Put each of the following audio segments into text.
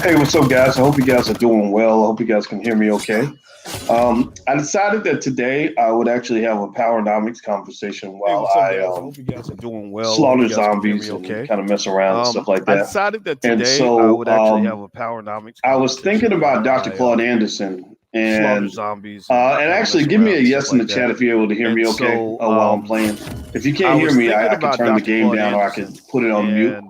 Hey, what's up, guys? I hope you guys are doing well. I hope you guys can hear me okay. I decided that today I would actually have a Powernomics conversation Hey, while what's up, I guys? I hope you guys are doing well. I hope you slaughter guys can hear me zombies and okay. kind of mess around and stuff like I that. decided that And today I so would actually have a Powernomics I was thinking conversation about while Dr. I Claude Anderson slaughter and zombies and kind of actually mess give me around a and stuff yes in like the that. chat if you're able to hear And me okay so while I'm playing. If you I can't hear was me, thinking I could about turn the Dr. game Claude down or I could Anderson, put it on mute. and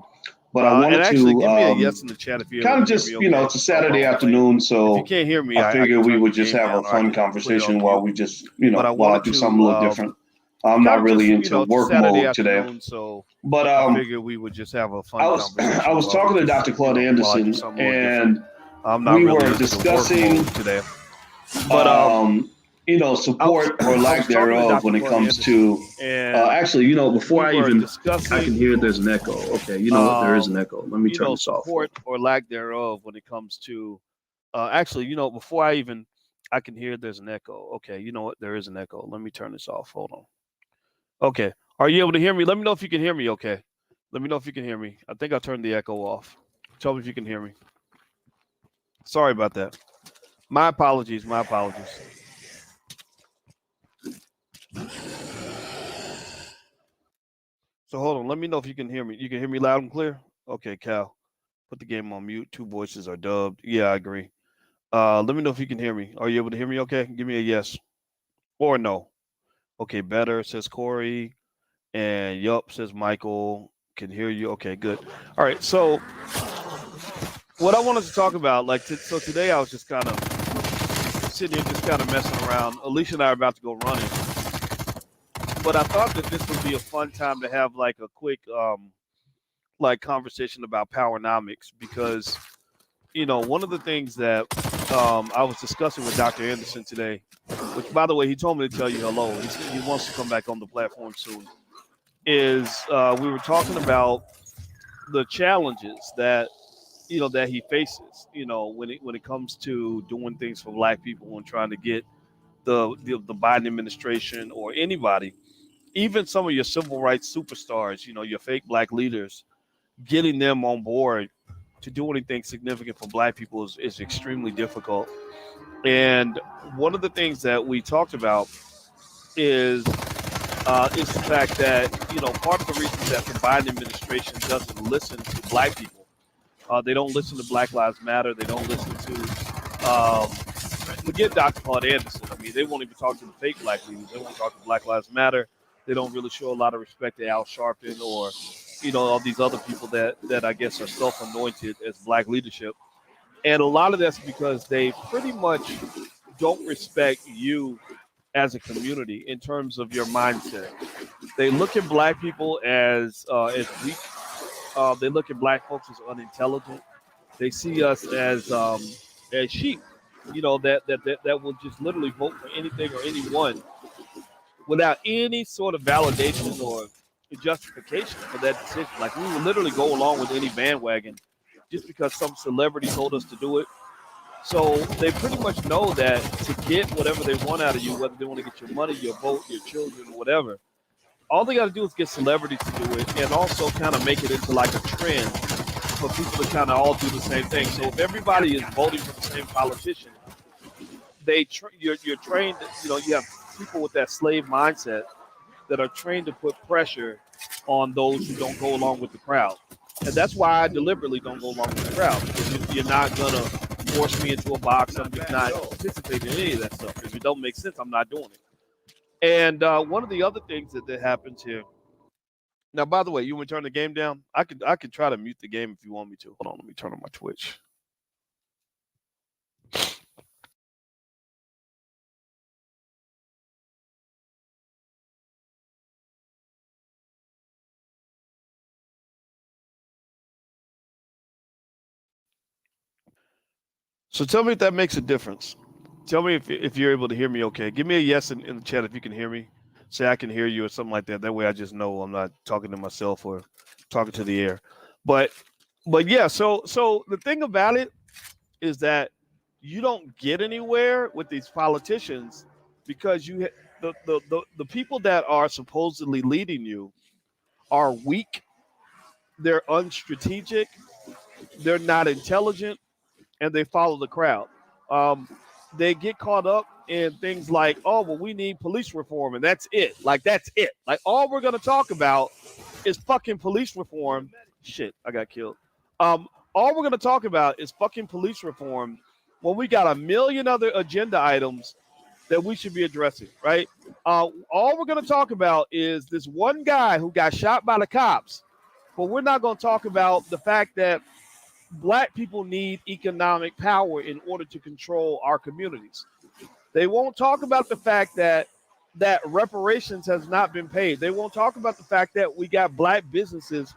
But I and wanted actually to give me a yes in the chat if you're able kind to of hear me just, you know, okay it's a while Saturday I'm playing. afternoon, If you so can't hear me, I I figured could we turn the would just game have a down or I fun could put it on conversation while mute. we just, you But know, I while I wanted do something a to little different. I'm kind not of really just, you into know, it's a work Saturday mode today. afternoon, so But I figured we would just have a I fun was I conversation was while we talking to just, Dr. you Claude know, while I do Anderson, something a little different. and I'm not we really were into work mode discussing, today, but um, you know, I was support or I lack was talking to thereof Dr. when it Claude comes Anderson, to. and Actually, you know, we before were I can discussing, hear there's an echo. Okay, you know what? There is an echo. Let me you turn know, this off for support or lack thereof when it comes to, actually, you know, before I can hear there's an echo. Okay, you know what? There is an echo. Let me turn this off. Hold on. Okay, are you able to hear me? Let me know if you can hear me. Okay, let me know if you can hear me. I think I turned the echo off. Tell me if you can hear me. Sorry about that. My apologies. My apologies. So hold on. Let me know if you can hear me. You can hear me loud and clear? Okay, Cal. Put the game on mute. Two voices are dubbed. Yeah, I agree. Let me know if you can hear me. Are you able to hear me okay? Give me a yes or no. Okay, better, says Corey. And yup, says Michael. Can hear you. Okay, good. All right. So what I wanted to talk about, so today I was just kind of sitting here just kind of messing around. Alicia and I are about to go running. But I thought that this would be a fun time to have like a quick like conversation about Powernomics because you know one of the things that I was discussing with Dr. Anderson today, which by the way he told me to tell you hello. He wants to come back on the platform soon. Is we were talking about the challenges that that he faces. You know when it comes to doing things for Black people and trying to get the Biden administration or anybody, even some of your civil rights superstars, you know, your fake Black leaders, getting them on board to do anything significant for Black people is extremely difficult. And one of the things that we talked about is the fact that part of the reason that the Biden administration doesn't listen to Black people, they don't listen to Black Lives Matter, they don't listen to forget Dr. Claude Anderson. I mean, they won't even talk to the fake Black leaders. They won't talk to Black Lives Matter. They don't really show a lot of respect to Al Sharpton or all these other people that I guess are self-anointed as Black leadership. And a lot of that's because they pretty much don't respect you as a community in terms of your mindset. They look at Black people as weak. They look at Black folks as unintelligent. They see us as sheep, that will just literally vote for anything or anyone without any sort of validation or justification for that decision. Like we would literally go along with any bandwagon just because some celebrity told us to do it. So they pretty much know that to get whatever they want out of you, whether they want to get your money, your vote, your children, or whatever, all they got to do is get celebrities to do it and also kind of make it into like a trend for people to kind of all do the same thing. So if everybody is voting for the same politician, you're trained. You have people with that slave mindset that are trained to put pressure on those who don't go along with the crowd. And that's why I deliberately don't go along with the crowd, because you're not going to force me into a box. I'm just not participating in any of that stuff. If it don't make sense, I'm not doing it. And one of the other things that happens here. Now, by the way, you want me to turn the game down? I could try to mute the game if you want me to. Hold on, let me turn on my Twitch. So tell me if that makes a difference. Tell me if you're able to hear me okay. Give me a yes in the chat if you can hear me. Say I can hear you or something like that. That way I just know I'm not talking to myself or talking to the air. But yeah, so the thing about it is that you don't get anywhere with these politicians because the people that are supposedly leading you are weak, they're unstrategic, they're not intelligent, and they follow the crowd. They get caught up in things like, oh, well, we need police reform, and that's it. Like, that's it. Like, all we're going to talk about is fucking police reform. Shit, I got killed. All we're going to talk about is fucking police reform when we got a million other agenda items that we should be addressing, right? All we're going to talk about is this one guy who got shot by the cops, but we're not going to talk about the fact that Black people need economic power in order to control our communities. They won't talk about the fact that reparations has not been paid. They won't talk about the fact that we got Black businesses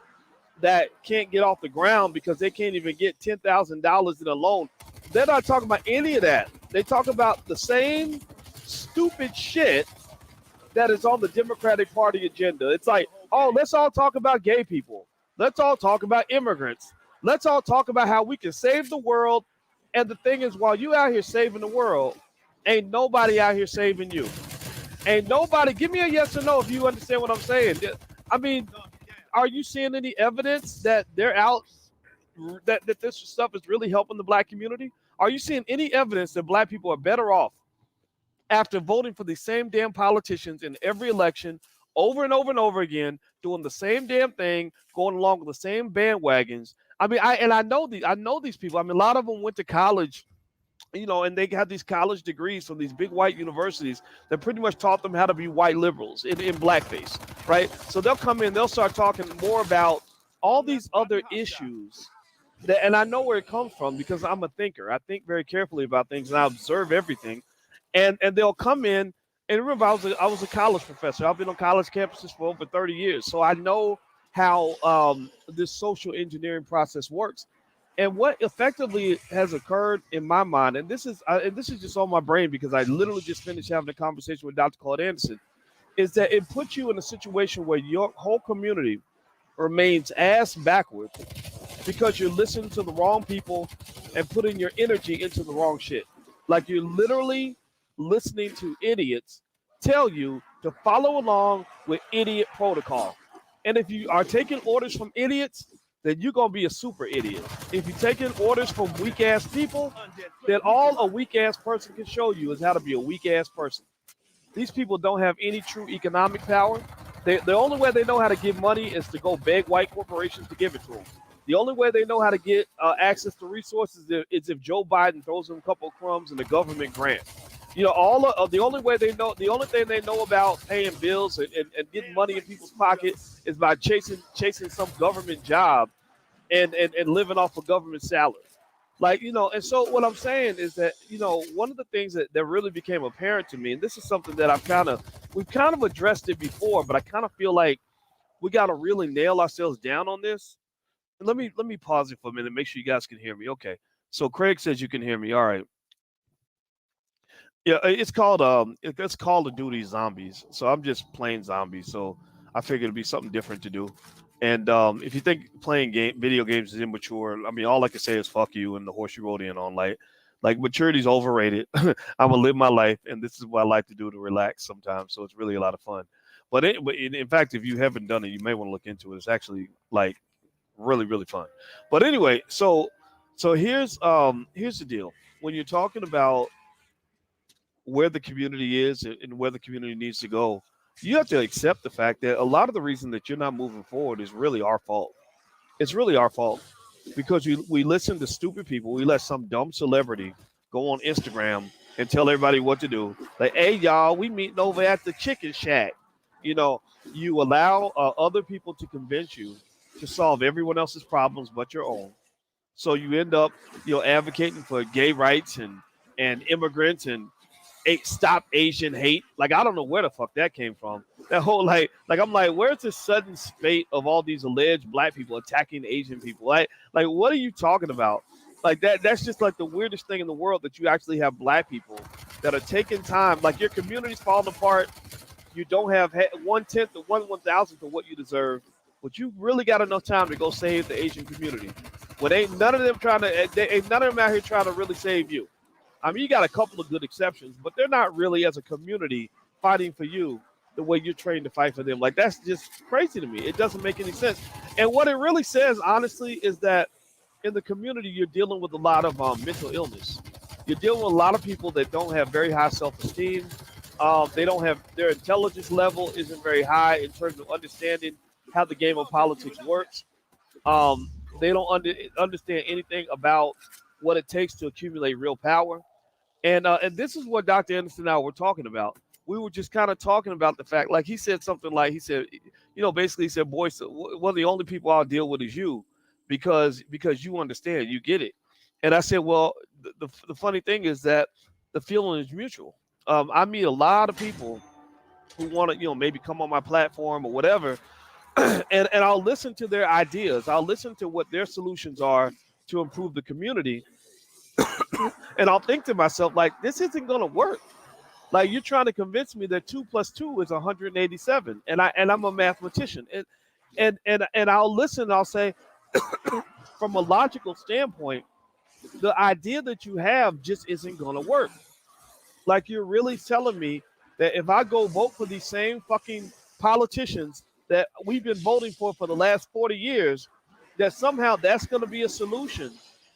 that can't get off the ground because they can't even get $10,000 in a loan. They're not talking about any of that. They talk about the same stupid shit that is on the Democratic Party agenda. It's like, oh, let's all talk about gay people. Let's all talk about immigrants. Let's all talk about how we can save the world. And the thing is, while you out here saving the world, ain't nobody out here saving you. Ain't nobody. Give me a yes or no if you understand what I'm saying. I mean, are you seeing any evidence that they're out, that this stuff is really helping the Black community? Are you seeing any evidence that Black people are better off after voting for the same damn politicians in every election over and over and over again, doing the same damn thing, going along with the same bandwagons? I mean, I know these people. I mean, a lot of them went to college, and they had these college degrees from these big white universities that pretty much taught them how to be white liberals in blackface, right? So they'll come in, they'll start talking more about all these other issues and I know where it comes from because I'm a thinker. I think very carefully about things and I observe everything. And they'll come in, and remember, I was a college professor. I've been on college campuses for over 30 years. So I know how this social engineering process works. And what effectively has occurred in my mind, and this is just on my brain because I literally just finished having a conversation with Dr. Claud Anderson, is that it puts you in a situation where your whole community remains ass backwards because you're listening to the wrong people and putting your energy into the wrong shit. Like, you're literally listening to idiots tell you to follow along with idiot protocol. And if you are taking orders from idiots, then you're going to be a super idiot. If you're taking orders from weak-ass people, then all a weak-ass person can show you is how to be a weak-ass person. These people don't have any true economic power. The only way they know how to give money is to go beg white corporations to give it to them. The only way they know how to get access to resources is if Joe Biden throws them a couple of crumbs in the government grant. The only thing they know about paying bills and getting money in people's pockets is by chasing some government job and living off a government salary. And so what I'm saying is that, one of the things that really became apparent to me, and this is something that we've kind of addressed it before, but I kind of feel like we got to really nail ourselves down on this. And let me pause it for a minute, make sure you guys can hear me. Okay. So Craig says you can hear me. All right. Yeah, it's called Call of Duty Zombies. So I'm just playing zombies. So I figured it'd be something different to do. And if you think playing video games is immature, I mean, all I can say is fuck you and the horse you rode in on. Like maturity's overrated. I'm gonna live my life, and this is what I like to do to relax sometimes. So it's really a lot of fun. But in fact, if you haven't done it, you may want to look into it. It's actually like really, really fun. But anyway, so here's the deal. When you're talking about where the community is and where the community needs to go, you have to accept the fact that a lot of the reason that you're not moving forward is really our fault. It's really our fault because we listen to stupid people. We let some dumb celebrity go on Instagram and tell everybody what to do. Like, hey, y'all, we meeting over at the Chicken Shack. You allow other people to convince you to solve everyone else's problems but your own. So you end up, advocating for gay rights and immigrants and stop Asian hate. Like, I don't know where the fuck that came from. That whole like I'm like, where's the sudden spate of all these alleged black people attacking Asian people? Like what are you talking about? Like that's just like the weirdest thing in the world, that you actually have black people that are taking time. Like, your community's falling apart. You don't have 1/10 to 1/1000th of what you deserve, but you really got enough time to go save the Asian community. When ain't none of them out here trying to really save you. I mean, you got a couple of good exceptions, but they're not really, as a community, fighting for you the way you're trained to fight for them. Like, that's just crazy to me. It doesn't make any sense. And what it really says, honestly, is that in the community, you're dealing with a lot of mental illness. You're dealing with a lot of people that don't have very high self-esteem. They don't have their intelligence level isn't very high in terms of understanding how the game of politics works. Um, they don't understand anything about what it takes to accumulate real power. And this is what Dr. Anderson and I were talking about. We were just kind of talking about the fact, like he said something like he said, basically he said, "Boys, one of the only people I'll deal with is you, because you understand, you get it." And I said, "Well, the funny thing is that the feeling is mutual. I meet a lot of people who want to, maybe come on my platform or whatever, and I'll listen to their ideas. I'll listen to what their solutions are to improve the community, and I'll think to myself, like, this isn't going to work. Like, you're trying to convince me that 2 plus 2 is 187, and I'm a mathematician, and I'll listen. And I'll say, from a logical standpoint, the idea that you have just isn't going to work. Like, you're really telling me that if I go vote for these same fucking politicians that we've been voting for the last 40 years, that somehow that's going to be a solution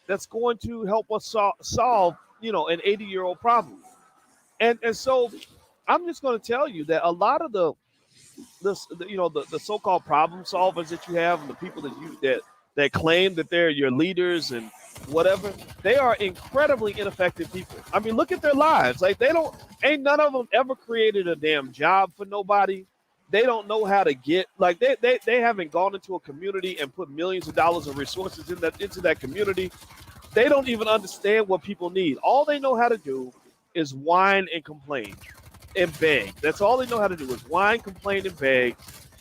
that's going to help us solve, an 80-year-old problem. And so I'm just going to tell you that a lot of the so-called problem solvers that you have, and the people that claim that they're your leaders and whatever, they are incredibly ineffective people. I mean, look at their lives. Like, ain't none of them ever created a damn job for nobody. They don't know how to get, like, they haven't gone into a community and put millions of dollars of resources into that community. They don't even understand what people need. All they know how to do is whine and complain and beg. That's all they know how to do, is whine, complain, and beg.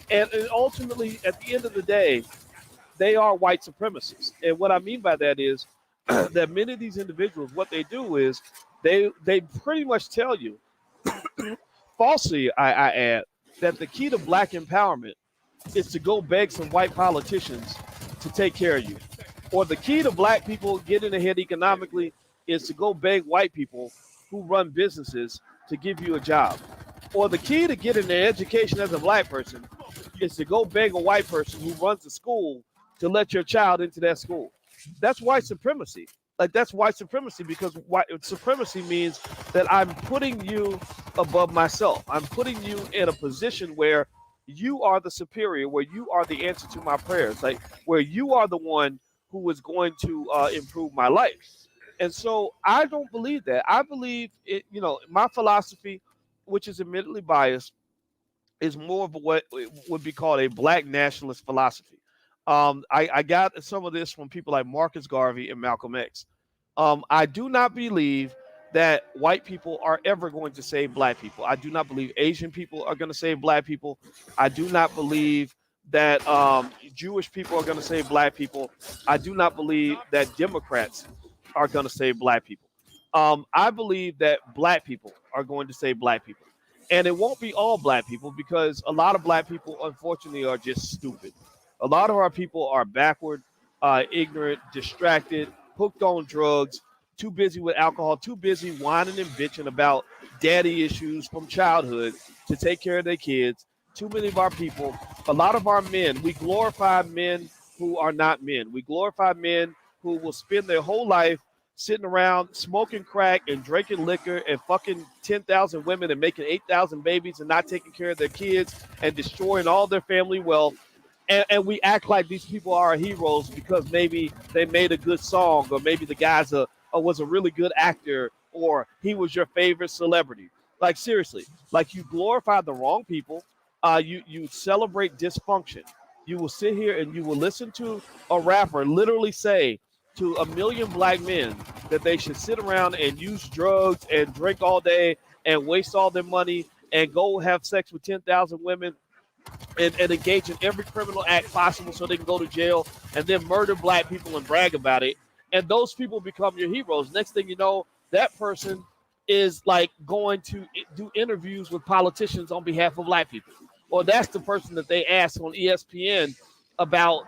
And ultimately, at the end of the day, they are white supremacists. And what I mean by that is that many of these individuals, what they do is they pretty much tell you, falsely, I add, that the key to black empowerment is to go beg some white politicians to take care of you. Or the key to black people getting ahead economically is to go beg white people who run businesses to give you a job. Or the key to getting an education as a black person is to go beg a white person who runs the school to let your child into that school. That's white supremacy. Like, that's white supremacy, because white supremacy means that I'm putting you above myself. I'm putting you in a position where you are the superior, where you are the answer to my prayers, like where you are the one who is going to improve my life. And so I don't believe that. I believe it, my philosophy, which is admittedly biased, is more of what would be called a black nationalist philosophy. I got some of this from people like Marcus Garvey and Malcolm X. I do not believe that white people are ever going to save black people. I do not believe Asian people are going to save black people. I do not believe that Jewish people are going to save black people. I do not believe that Democrats are going to save black people. I believe that black people are going to save black people. And it won't be all black people, because a lot of black people, unfortunately, are just stupid. A lot of our people are backward, ignorant, distracted, hooked on drugs, too busy with alcohol, too busy whining and bitching about daddy issues from childhood to take care of their kids. Too many of our people, a lot of our men, we glorify men who are not men. We glorify men who will spend their whole life sitting around smoking crack and drinking liquor and fucking 10,000 women and making 8,000 babies and not taking care of their kids and destroying all their family wealth. And we act like these people are our heroes because maybe they made a good song, or maybe the guy's was a really good actor, or he was your favorite celebrity. Like, seriously, like, you glorify the wrong people. You celebrate dysfunction. You will sit here and you will listen to a rapper literally say to a million black men that they should sit around and use drugs and drink all day and waste all their money and go have sex with 10,000 women and engage in every criminal act possible so they can go to jail, and then murder black people and brag about it. And those people become your heroes. Next thing you know, that person is like going to do interviews with politicians on behalf of black people. Or that's the person that they ask on ESPN about,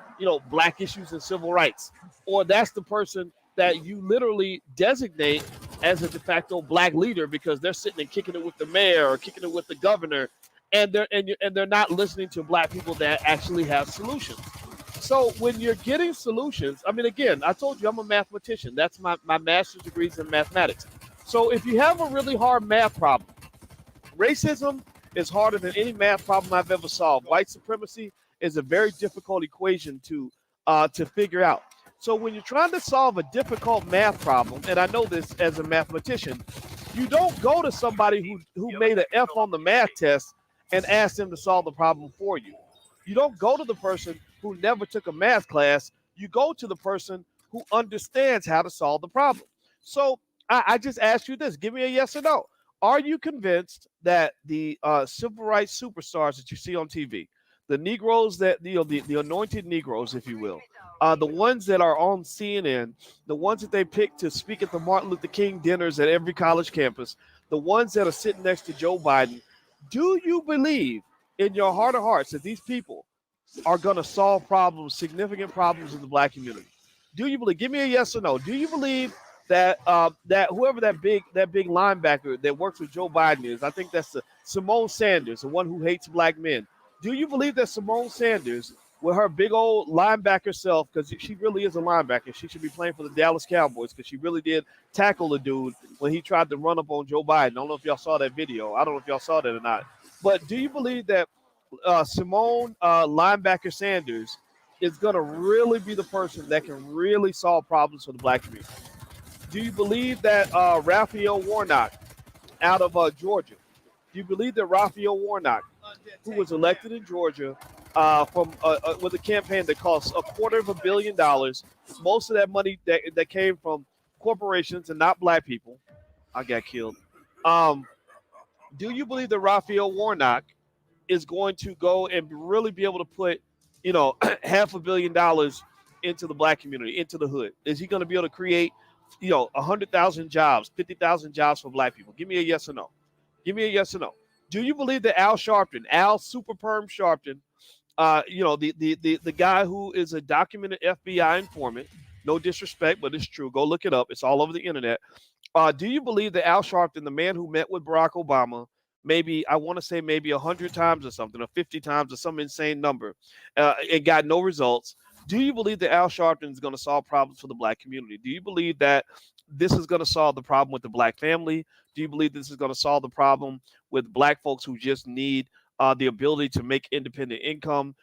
black issues and civil rights. Or that's the person that you literally designate as a de facto black leader because they're sitting and kicking it with the mayor or kicking it with the governor, and they're not listening to black people that actually have solutions. So when you're getting solutions, I mean, again, I told you I'm a mathematician. That's my master's degrees in mathematics. So if you have a really hard math problem, racism is harder than any math problem I've ever solved. White supremacy is a very difficult equation to figure out. So when you're trying to solve a difficult math problem, and I know this as a mathematician, you don't go to somebody who made an F on the math test and ask them to solve the problem for you. You don't go to the person who never took a math class. You go to the person who understands how to solve the problem. So I just asked you this. Give me a yes or no. Are you convinced that the civil rights superstars that you see on TV, the Negroes that the anointed Negroes, if you will, the ones that are on CNN, the ones that they pick to speak at the Martin Luther King dinners at every college campus, the ones that are sitting next to Joe Biden, do you believe in your heart of hearts that these people are going to solve problems, significant problems in the black community? Do you believe? Give me a yes or no. Do you believe that that whoever that big linebacker that works with Joe Biden is, I think that's Simone Sanders, the one who hates black men. Do you believe that Simone Sanders, with her big old linebacker self, because she really is a linebacker, she should be playing for the Dallas Cowboys because she really did tackle the dude when he tried to run up on Joe Biden? I don't know if y'all saw that video. I don't know if y'all saw that or not. But do you believe that Simone linebacker Sanders is going to really be the person that can really solve problems for the black community? Do you believe that Raphael Warnock out of Georgia, do you believe that Raphael Warnock, who was elected in Georgia with a campaign that cost $250 million, most of that money that came from corporations and not black people, I got killed. Do you believe that Raphael Warnock is going to go and really be able to put, $500 million into the black community, into the hood? Is he going to be able to create 100,000 jobs, 50,000 jobs for black people? Give me a yes or no. Give me a yes or no. Do you believe that Al Super Perm Sharpton, the guy who is a documented FBI informant, no disrespect, but it's true. Go look it up. It's all over the internet. Do you believe that Al Sharpton, the man who met with Barack Obama, maybe 100 times or something, or 50 times or some insane number, and got no results? Do you believe that Al Sharpton is going to solve problems for the black community? Do you believe that this is going to solve the problem with the black family? Do you believe this is going to solve the problem with black folks who just need the ability to make independent income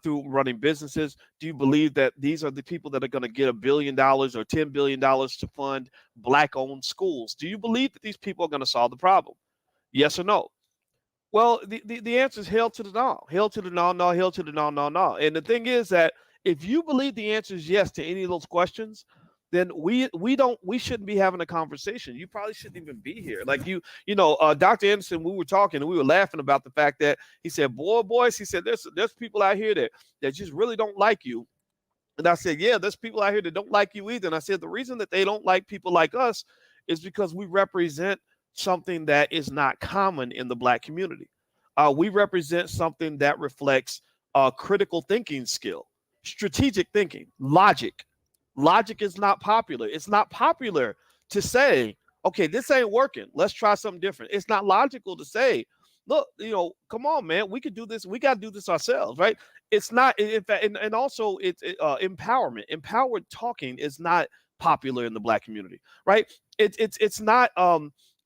through running businesses? Do you believe that these are the people that are going to get $1 billion or $10 billion to fund black-owned schools? Do you believe that these people are going to solve the problem? Yes or no? Well, the answer is hell to the no. Hell to the no, no, hell to the no, no, no. And the thing is that if you believe the answer is yes to any of those questions, then we shouldn't be having a conversation. You probably shouldn't even be here. Like Dr. Anderson, we were talking and we were laughing about the fact that he said, boys, he said, there's people out here that just really don't like you. And I said, yeah, there's people out here that don't like you either. And I said, the reason that they don't like people like us is because we represent something that is not common in the black community. We represent something that reflects critical thinking skill, strategic thinking, logic. Logic is not popular. It's not popular to say, okay, this ain't working. Let's try something different. It's not logical to say, look, come on, man, we could do this. We got to do this ourselves, right? It's not, in fact, and also it's empowerment. Empowered talking is not popular in the black community, right? It's not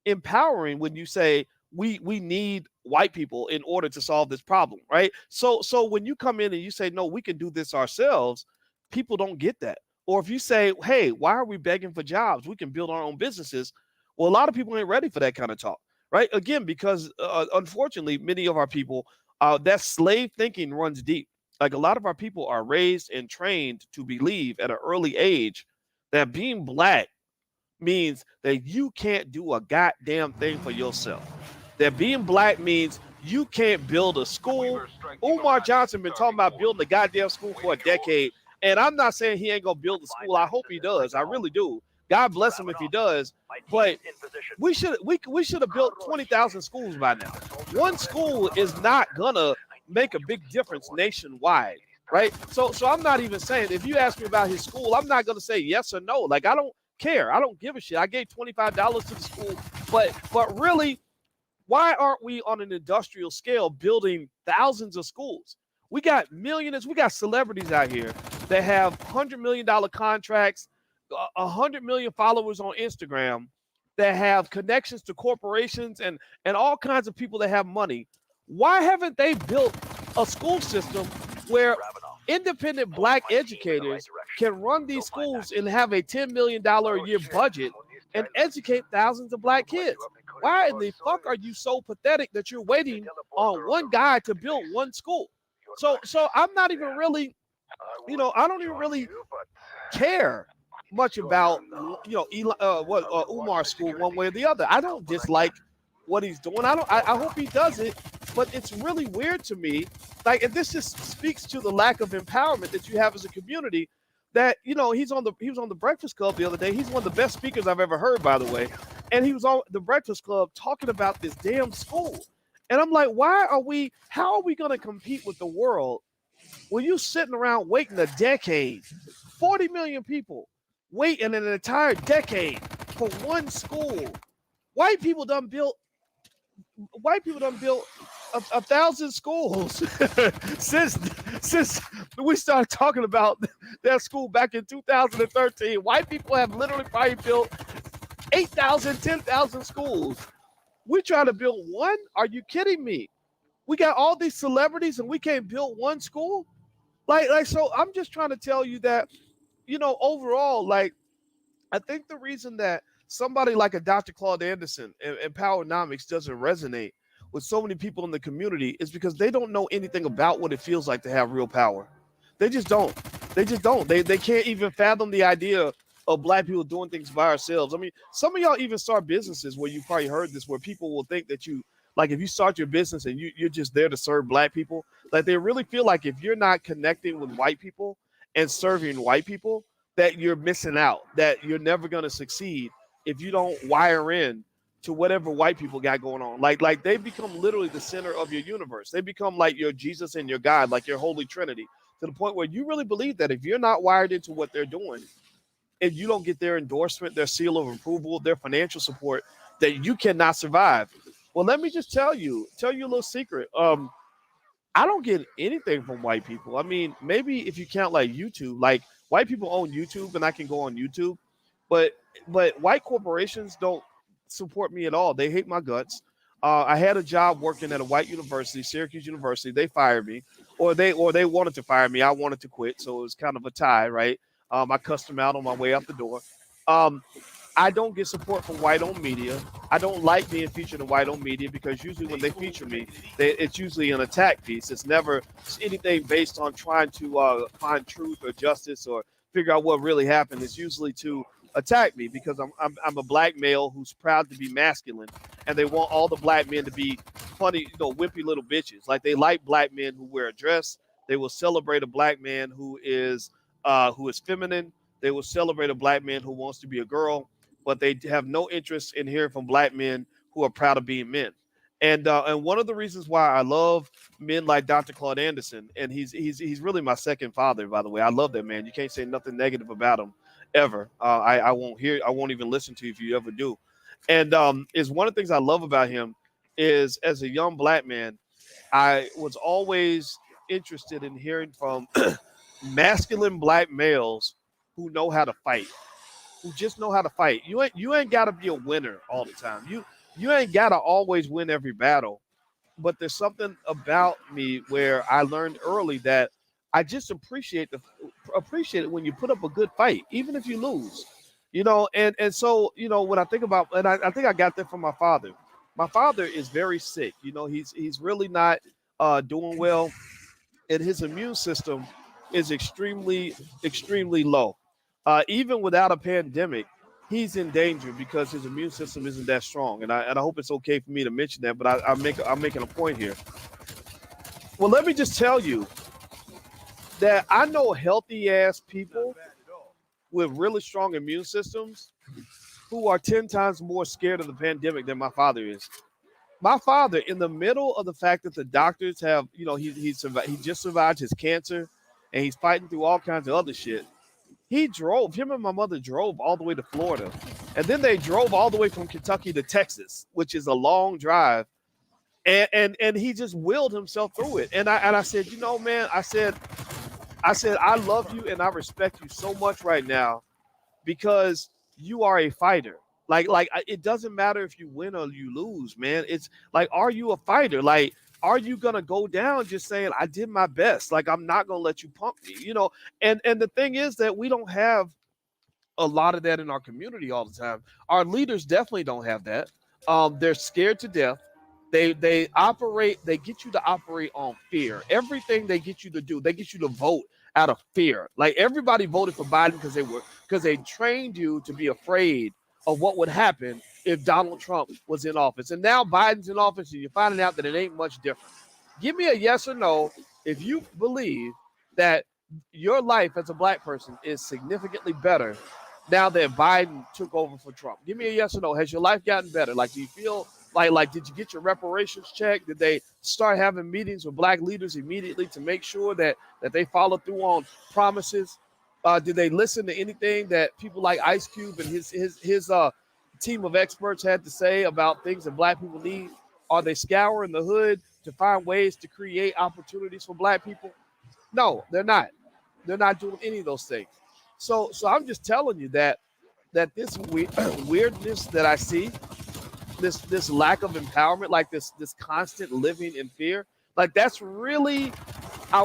empowering when you say we need white people in order to solve this problem, right? So when you come in and you say, no, we can do this ourselves, people don't get that. Or if you say, hey, why are we begging for jobs? We can build our own businesses. Well, a lot of people ain't ready for that kind of talk, right? Again, because unfortunately, many of our people, that slave thinking runs deep. Like a lot of our people are raised and trained to believe at an early age that being black means that you can't do a goddamn thing for yourself. That being black means you can't build a school. Umar Johnson been talking about building a goddamn school for a decade. And I'm not saying he ain't going to build a school. I hope he does. I really do. God bless him if he does. But we should have built 20,000 schools by now. One school is not going to make a big difference nationwide, right? So I'm not even saying, if you ask me about his school, I'm not going to say yes or no. Like, I don't care. I don't give a shit. I gave $25 to the school. But really, why aren't we on an industrial scale building thousands of schools? We got millionaires, we got celebrities out here that have $100 million contracts, 100 million followers on Instagram, that have connections to corporations and all kinds of people that have money. Why haven't they built a school system where independent black educators can run these schools and have a $10 million a year budget and educate thousands of black kids? Why in the fuck are you so pathetic that you're waiting on one guy to build one school? So I'm not even really, I don't even really care much about, Umar's school one way or the other. I don't dislike what he's doing. I hope he does it, but it's really weird to me. Like, and this just speaks to the lack of empowerment that you have as a community. That, he was on the Breakfast Club the other day. He's one of the best speakers I've ever heard, by the way. And he was on the Breakfast Club talking about this damn school. And I'm like, how are we going to compete with the world when you sitting around waiting a decade, 40 million people waiting an entire decade for one school? White people done built 1,000 schools since we started talking about that school back in 2013. White people have literally probably built 8,000, 10,000 schools. We trying to build one? Are you kidding me? We got all these celebrities and we can't build one school? So I'm just trying to tell you that, overall, I think the reason that somebody like a Dr. Claud Anderson and Powernomics doesn't resonate with so many people in the community is because they don't know anything about what it feels like to have real power. They just don't. They can't even fathom the idea of black people doing things by ourselves. I mean, some of y'all even start businesses where you probably heard this, where people will think that if you start your business and you're just there to serve black people, they really feel like if you're not connecting with white people and serving white people, that you're missing out, that you're never going to succeed if you don't wire in to whatever white people got going on. Like they become literally the center of your universe. They become like your Jesus and your God, like your Holy Trinity, to the point where you really believe that if you're not wired into what they're doing, and you don't get their endorsement, their seal of approval, their financial support, that you cannot survive. Well, let me just tell you a little secret. I don't get anything from white people. I mean, maybe if you count like YouTube, like white people own YouTube and I can go on YouTube, but white corporations don't support me at all. They hate my guts. I had a job working at a white university, Syracuse University. They fired me, or they wanted to fire me. I wanted to quit, so it was kind of a tie, right? I cussed them out on my way out the door. I don't get support from white-owned media. I don't like being featured in white-owned media because usually when they feature me, it's usually an attack piece. It's never anything based on trying to find truth or justice or figure out what really happened. It's usually to attack me because I'm a black male who's proud to be masculine, and they want all the black men to be funny, wimpy little bitches. Like, they like black men who wear a dress. They will celebrate a black man who is feminine. They will celebrate a black man who wants to be a girl, but they have no interest in hearing from black men who are proud of being men. And one of the reasons why I love men like Dr. Claud Anderson, and he's really my second father, by the way. I love that man. You can't say nothing negative about him ever. I won't even listen to you if you ever do. And is one of the things I love about him is, as a young black man, I was always interested in hearing from masculine black males who know how to fight, who just know how to fight. You ain't got to be a winner all the time. You ain't got to always win every battle. But there's something about me where I learned early that I just appreciate it when you put up a good fight, even if you lose. And so when I think about, and I think I got that from my father. My father is very sick. He's really not doing well, and his immune system is extremely, extremely low. Even without a pandemic, he's in danger because his immune system isn't that strong. And I hope it's okay for me to mention that, but I'm making a point here. Well, let me just tell you that I know healthy ass people with really strong immune systems who are 10 times more scared of the pandemic than my father is. My father, in the middle of the fact that the doctors have, he just survived his cancer and he's fighting through all kinds of other shit. Him and my mother drove all the way to Florida. And then they drove all the way from Kentucky to Texas, which is a long drive, And he just willed himself through it. And I said, you know, man, I said I love you and I respect you so much right now because you are a fighter. It doesn't matter if you win or you lose, man. It's like, are you a fighter? Like, are you gonna go down just saying I did my best? Like, I'm not gonna let you pump me, you know. And the thing is that we don't have a lot of that in our community all the time. Our leaders definitely don't have that. They're scared to death. They operate. They get you to operate on fear. Everything they get you to do, they get you to vote out of fear. Like everybody voted for Biden because they trained you to be afraid of what would happen if Donald Trump was in office. And now Biden's in office, and you're finding out that it ain't much different. Give me a yes or no if you believe that your life as a black person is significantly better now that Biden took over for Trump. Give me a yes or no. Has your life gotten better? Like, do you feel like did you get your reparations checked? Did they start having meetings with black leaders immediately to make sure that they follow through on promises? Did they listen to anything that people like Ice Cube and his team of experts had to say about things that black people need? Are they scouring the hood to find ways to create opportunities for black people? No, they're not. They're not doing any of those things. So I'm just telling you that this weirdness that I see, this lack of empowerment, like this constant living in fear, like that's really, I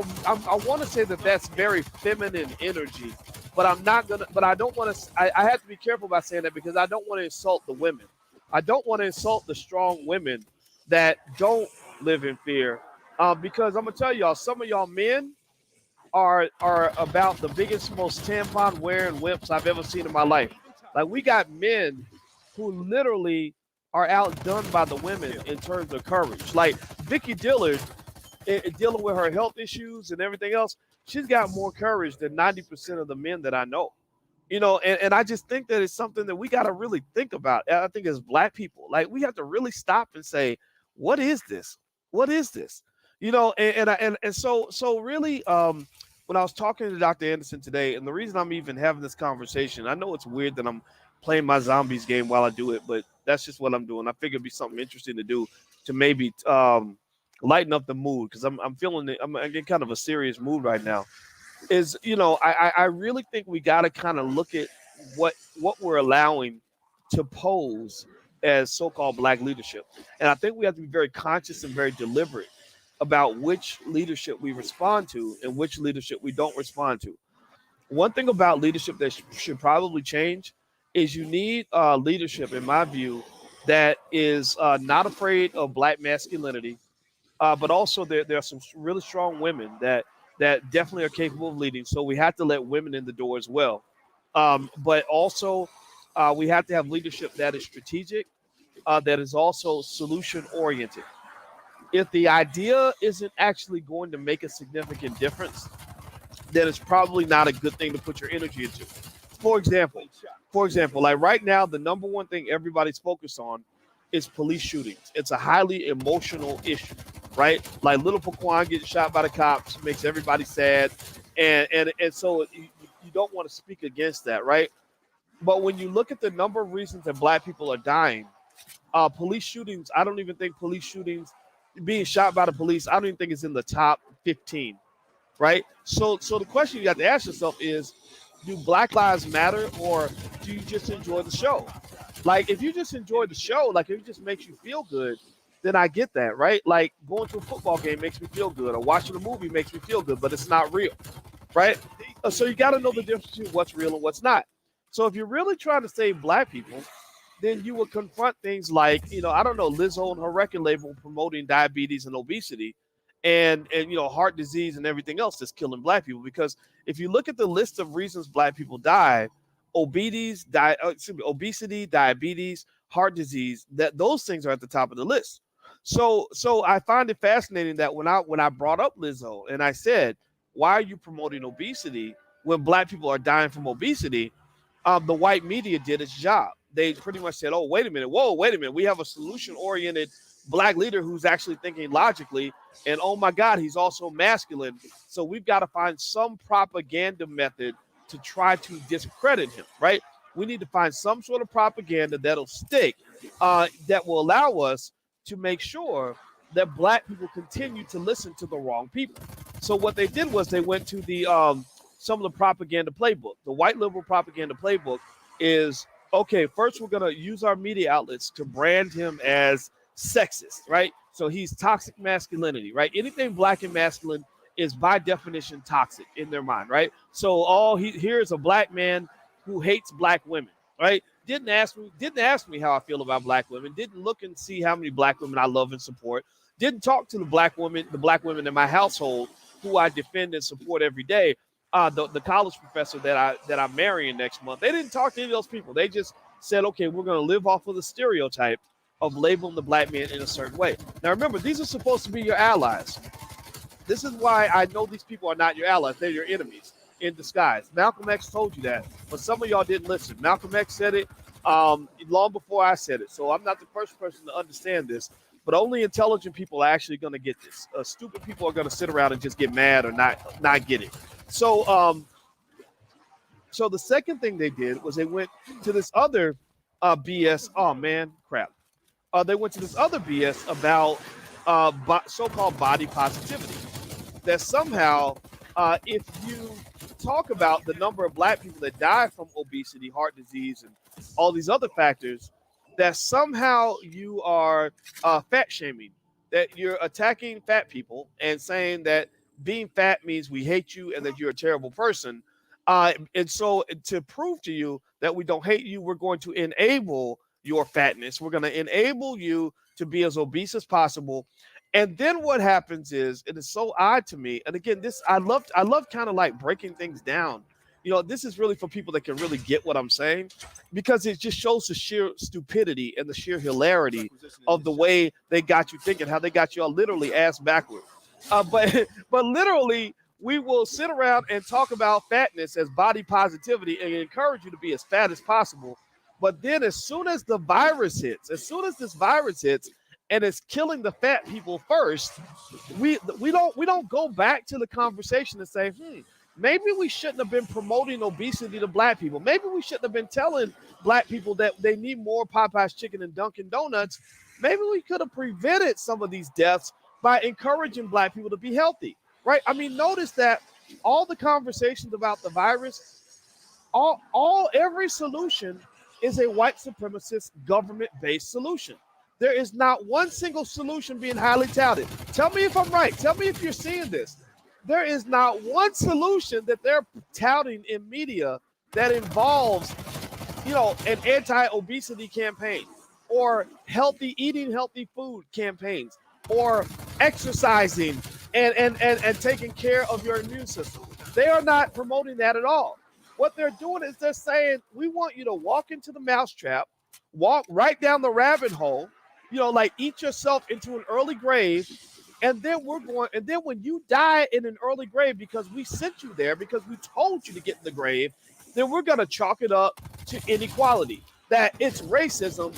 want to say that that's very feminine energy, but I don't want to. I have to be careful about saying that because I don't want to insult the women. I don't want to insult the strong women that don't live in fear, because I'm gonna tell y'all, some of y'all men are about the biggest, most tampon wearing wimps I've ever seen in my life. Like we got men who literally are outdone by the women in terms of courage. Like Vicky Dillard, dealing with her health issues and everything else, she's got more courage than 90% of the men that I know. You know, and I just think that it's something that we got to really think about. I think as black people, like we have to really stop and say, what is this? What is this? You know, and so really, when I was talking to Dr. Anderson today, and the reason I'm even having this conversation, I know it's weird that I'm playing my zombies game while I do it, but that's just what I'm doing. I figured it'd be something interesting to do to maybe lighten up the mood because I'm feeling it. I'm in kind of a serious mood right now. Is, you know, I really think we got to kind of look at what we're allowing to pose as so-called black leadership, and I think we have to be very conscious and very deliberate about which leadership we respond to and which leadership we don't respond to. One thing about leadership that should probably change is you need leadership, in my view, that is not afraid of black masculinity, but also there are some really strong women that definitely are capable of leading. So we have to let women in the door as well. But also we have to have leadership that is strategic, that is also solution oriented. If the idea isn't actually going to make a significant difference, then it's probably not a good thing to put your energy into. For example, like right now, the number one thing everybody's focused on is police shootings. It's a highly emotional issue, right? Like little Paquan getting shot by the cops makes everybody sad, and so you don't want to speak against that, right? But when you look at the number of reasons that black people are dying, police shootings, I don't even think police shootings being shot by the police, I don't even think it's in the top 15, right? So the question you got to ask yourself is, do Black Lives Matter or do you just enjoy the show? Like, if you just enjoy the show, like if it just makes you feel good, then I get that, right? Like going to a football game makes me feel good, or watching a movie makes me feel good, but it's not real, right? So you got to know the difference between what's real and what's not. So if you're really trying to save black people, then you would confront things like, you know, I don't know, Lizzo and her record label promoting diabetes and obesity and you know, heart disease and everything else that's killing black people. Because if you look at the list of reasons black people die, obesity, diabetes, heart disease, that those things are at the top of the list. So I find it fascinating that when I brought up Lizzo and I said, why are you promoting obesity when black people are dying from obesity? The white media did its job. They pretty much said, oh, wait a minute. We have a solution-oriented black leader who's actually thinking logically. And oh my God, he's also masculine. So we've got to find some propaganda method to try to discredit him, right? We need to find some sort of propaganda that'll stick, that will allow us to make sure that black people continue to listen to the wrong people. So what they did was they went to the some of the propaganda playbook. The white liberal propaganda playbook is, okay, first we're going to use our media outlets to brand him as sexist, right? So he's toxic masculinity, right? Anything black and masculine is by definition toxic in their mind, right? So here's a black man who hates black women, right? Didn't ask me how I feel about black women. Didn't look and see how many black women I love and support. Didn't talk to the black women in my household who I defend and support every day. The college professor that I'm marrying next month. They didn't talk to any of those people. They just said, okay, we're going to live off of the stereotype of labeling the black man in a certain way. Now, remember, these are supposed to be your allies. This is why I know these people are not your allies. They're your enemies in disguise. Malcolm X told you that, but some of y'all didn't listen. Malcolm X said it long before I said it. So I'm not the first person to understand this, but only intelligent people are actually going to get this. Stupid people are going to sit around and just get mad or not get it. So so the second thing they did was they went to this other BS. Oh, man, crap. They went to this other BS about so-called body positivity. That somehow, if you talk about the number of black people that die from obesity, heart disease, and all these other factors, that somehow you are fat shaming, that you're attacking fat people and saying that being fat means we hate you and that you're a terrible person. And so to prove to you that we don't hate you, we're going to enable your fatness. We're going to enable you to be as obese as possible. And then what happens is, it is so odd to me. And again, I love kind of like breaking things down. You know, this is really for people that can really get what I'm saying, because it just shows the sheer stupidity and the sheer hilarity of the way they got you thinking, how they got you all literally ass backward. But literally, we will sit around and talk about fatness as body positivity and encourage you to be as fat as possible. But then as soon as this virus hits and it's killing the fat people first, we don't go back to the conversation and say, maybe we shouldn't have been promoting obesity to black people. Maybe we shouldn't have been telling black people that they need more Popeye's chicken and Dunkin' Donuts. Maybe we could have prevented some of these deaths by encouraging black people to be healthy, right? I mean, notice that all the conversations about the virus, every solution is a white supremacist government-based solution. There is not one single solution being highly touted. Tell me if I'm right. Tell me if you're seeing this. There is not one solution that they're touting in media that involves, an anti-obesity campaign or eating healthy food campaigns or exercising and taking care of your immune system. They are not promoting that at all. What they're doing is they're saying, we want you to walk into the mousetrap, walk right down the rabbit hole, like eat yourself into an early grave. And then when you die in an early grave, because we sent you there, because we told you to get in the grave, then we're going to chalk it up to inequality. That it's racism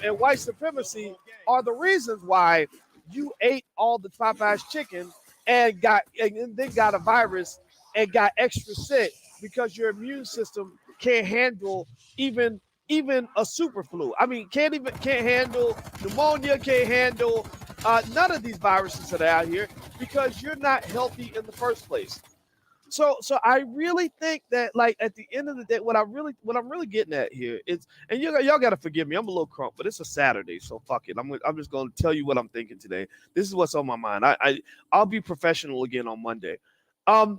and white supremacy are the reasons why you ate all the Popeye's chicken and then got a virus and got extra sick because your immune system can't handle even a super flu. I mean, can't handle pneumonia, can't handle none of these viruses that are out here because you're not healthy in the first place. So I really think that, like, at the end of the day, what I'm really getting at here is, and y'all got to forgive me, I'm a little crunk, but it's a Saturday, so fuck it. I'm just going to tell you what I'm thinking today. This is what's on my mind. I'll be professional again on Monday. I'm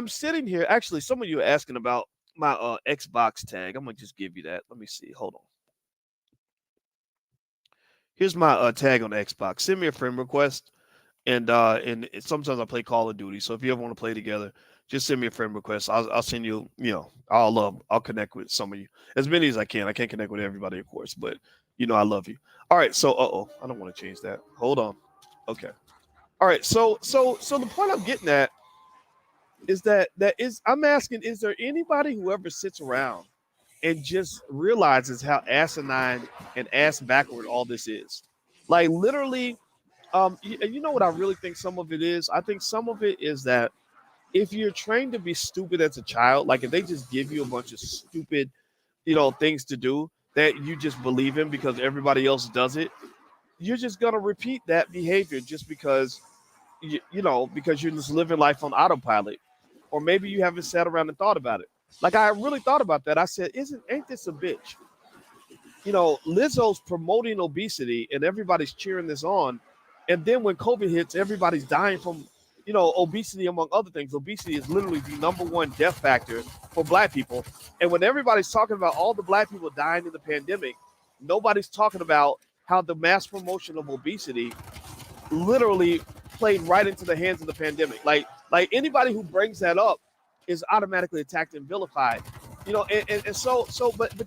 sitting here. Actually, some of you are asking about my Xbox tag. I'm gonna just give you that. Let me see. Hold on. Here's my tag on the Xbox. Send me a friend request, and sometimes I play Call of Duty. So if you ever want to play together, just send me a friend request. I'll send you. I'll connect with some of you, as many as I can. I can't connect with everybody, of course, but I love you. All right. So I don't want to change that. Hold on. Okay. All right. So the point I'm getting at is I'm asking, is there anybody who ever sits around and just realizes how asinine and ass backward all this is? Like, literally, you know what I really think some of it is? I think some of it is that if you're trained to be stupid as a child, like if they just give you a bunch of stupid, things to do that you just believe in because everybody else does it, you're just gonna repeat that behavior just because because you're just living life on autopilot, or maybe you haven't sat around and thought about it. Like I really thought about that. I said, ain't this a bitch? Lizzo's promoting obesity and everybody's cheering this on. And then when COVID hits, everybody's dying from, obesity, among other things. Obesity is literally the number one death factor for Black people. And when everybody's talking about all the Black people dying in the pandemic, nobody's talking about how the mass promotion of obesity literally played right into the hands of the pandemic. Like anybody who brings that up is automatically attacked and vilified. But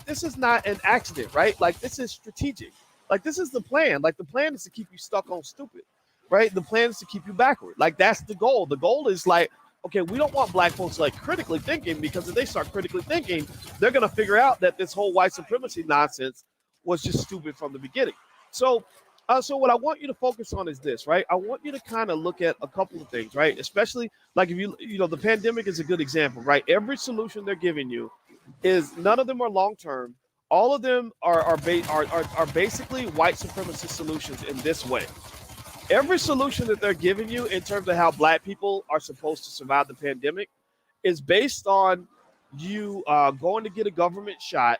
this is not an accident, right? Like this is strategic. Like this is the plan. Like the plan is to keep you stuck on stupid, right? The plan is to keep you backward. Like that's the goal. The goal is like, okay, we don't want Black folks like critically thinking, because if they start critically thinking, they're gonna figure out that this whole white supremacy nonsense was just stupid from the beginning. So what I want you to focus on is this, right? I want you to kind of look at a couple of things, right? Especially like if the pandemic is a good example, right? Every solution they're giving you is none of them are long term. All of them are basically white supremacist solutions in this way. Every solution that they're giving you in terms of how Black people are supposed to survive the pandemic is based on you going to get a government shot.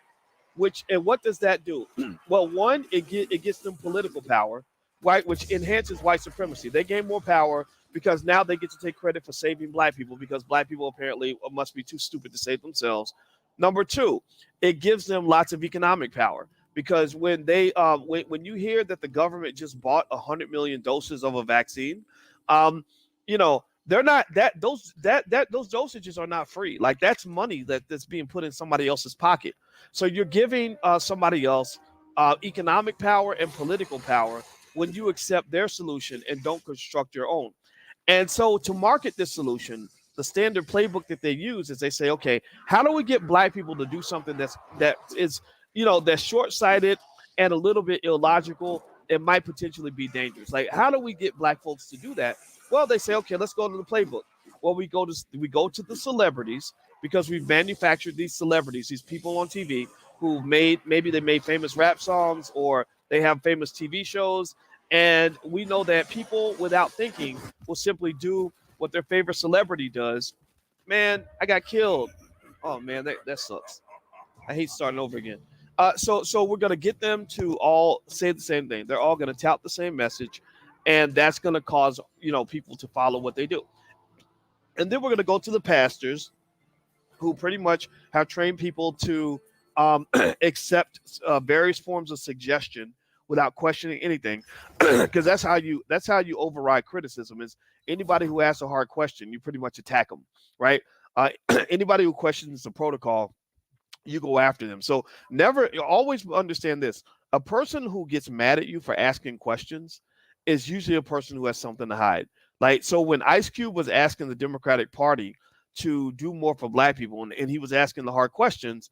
And what does that do? Well, one, it gets them political power, right? Which enhances white supremacy. They gain more power because now they get to take credit for saving Black people, because Black people apparently must be too stupid to save themselves. Number two, it gives them lots of economic power, because when they when you hear that the government just bought 100 million doses of a vaccine, they're not those dosages are not free. Like that's money that's being put in somebody else's pocket. So you're giving somebody else economic power and political power when you accept their solution and don't construct your own. And so to market this solution, the standard playbook that they use is they say, okay, how do we get Black people to do something that's short-sighted and a little bit illogical and might potentially be dangerous? Like, how do we get Black folks to do that? Well, they say, okay, let's go to the playbook. Well, we go to the celebrities, because we've manufactured these celebrities, these people on TV who maybe they made famous rap songs or they have famous TV shows. And we know that people without thinking will simply do what their favorite celebrity does. Man, I got killed. Oh man, that sucks. I hate starting over again. So we're gonna get them to all say the same thing. They're all gonna tout the same message, and that's gonna cause people to follow what they do. And then we're gonna go to the pastors, who pretty much have trained people to accept various forms of suggestion without questioning anything, because that's how you override criticism. Is anybody who asks a hard question, you pretty much attack them, right? Anybody who questions the protocol, you go after them. So always understand this: a person who gets mad at you for asking questions is usually a person who has something to hide. Like, so when Ice Cube was asking the Democratic Party to do more for Black people, and he was asking the hard questions,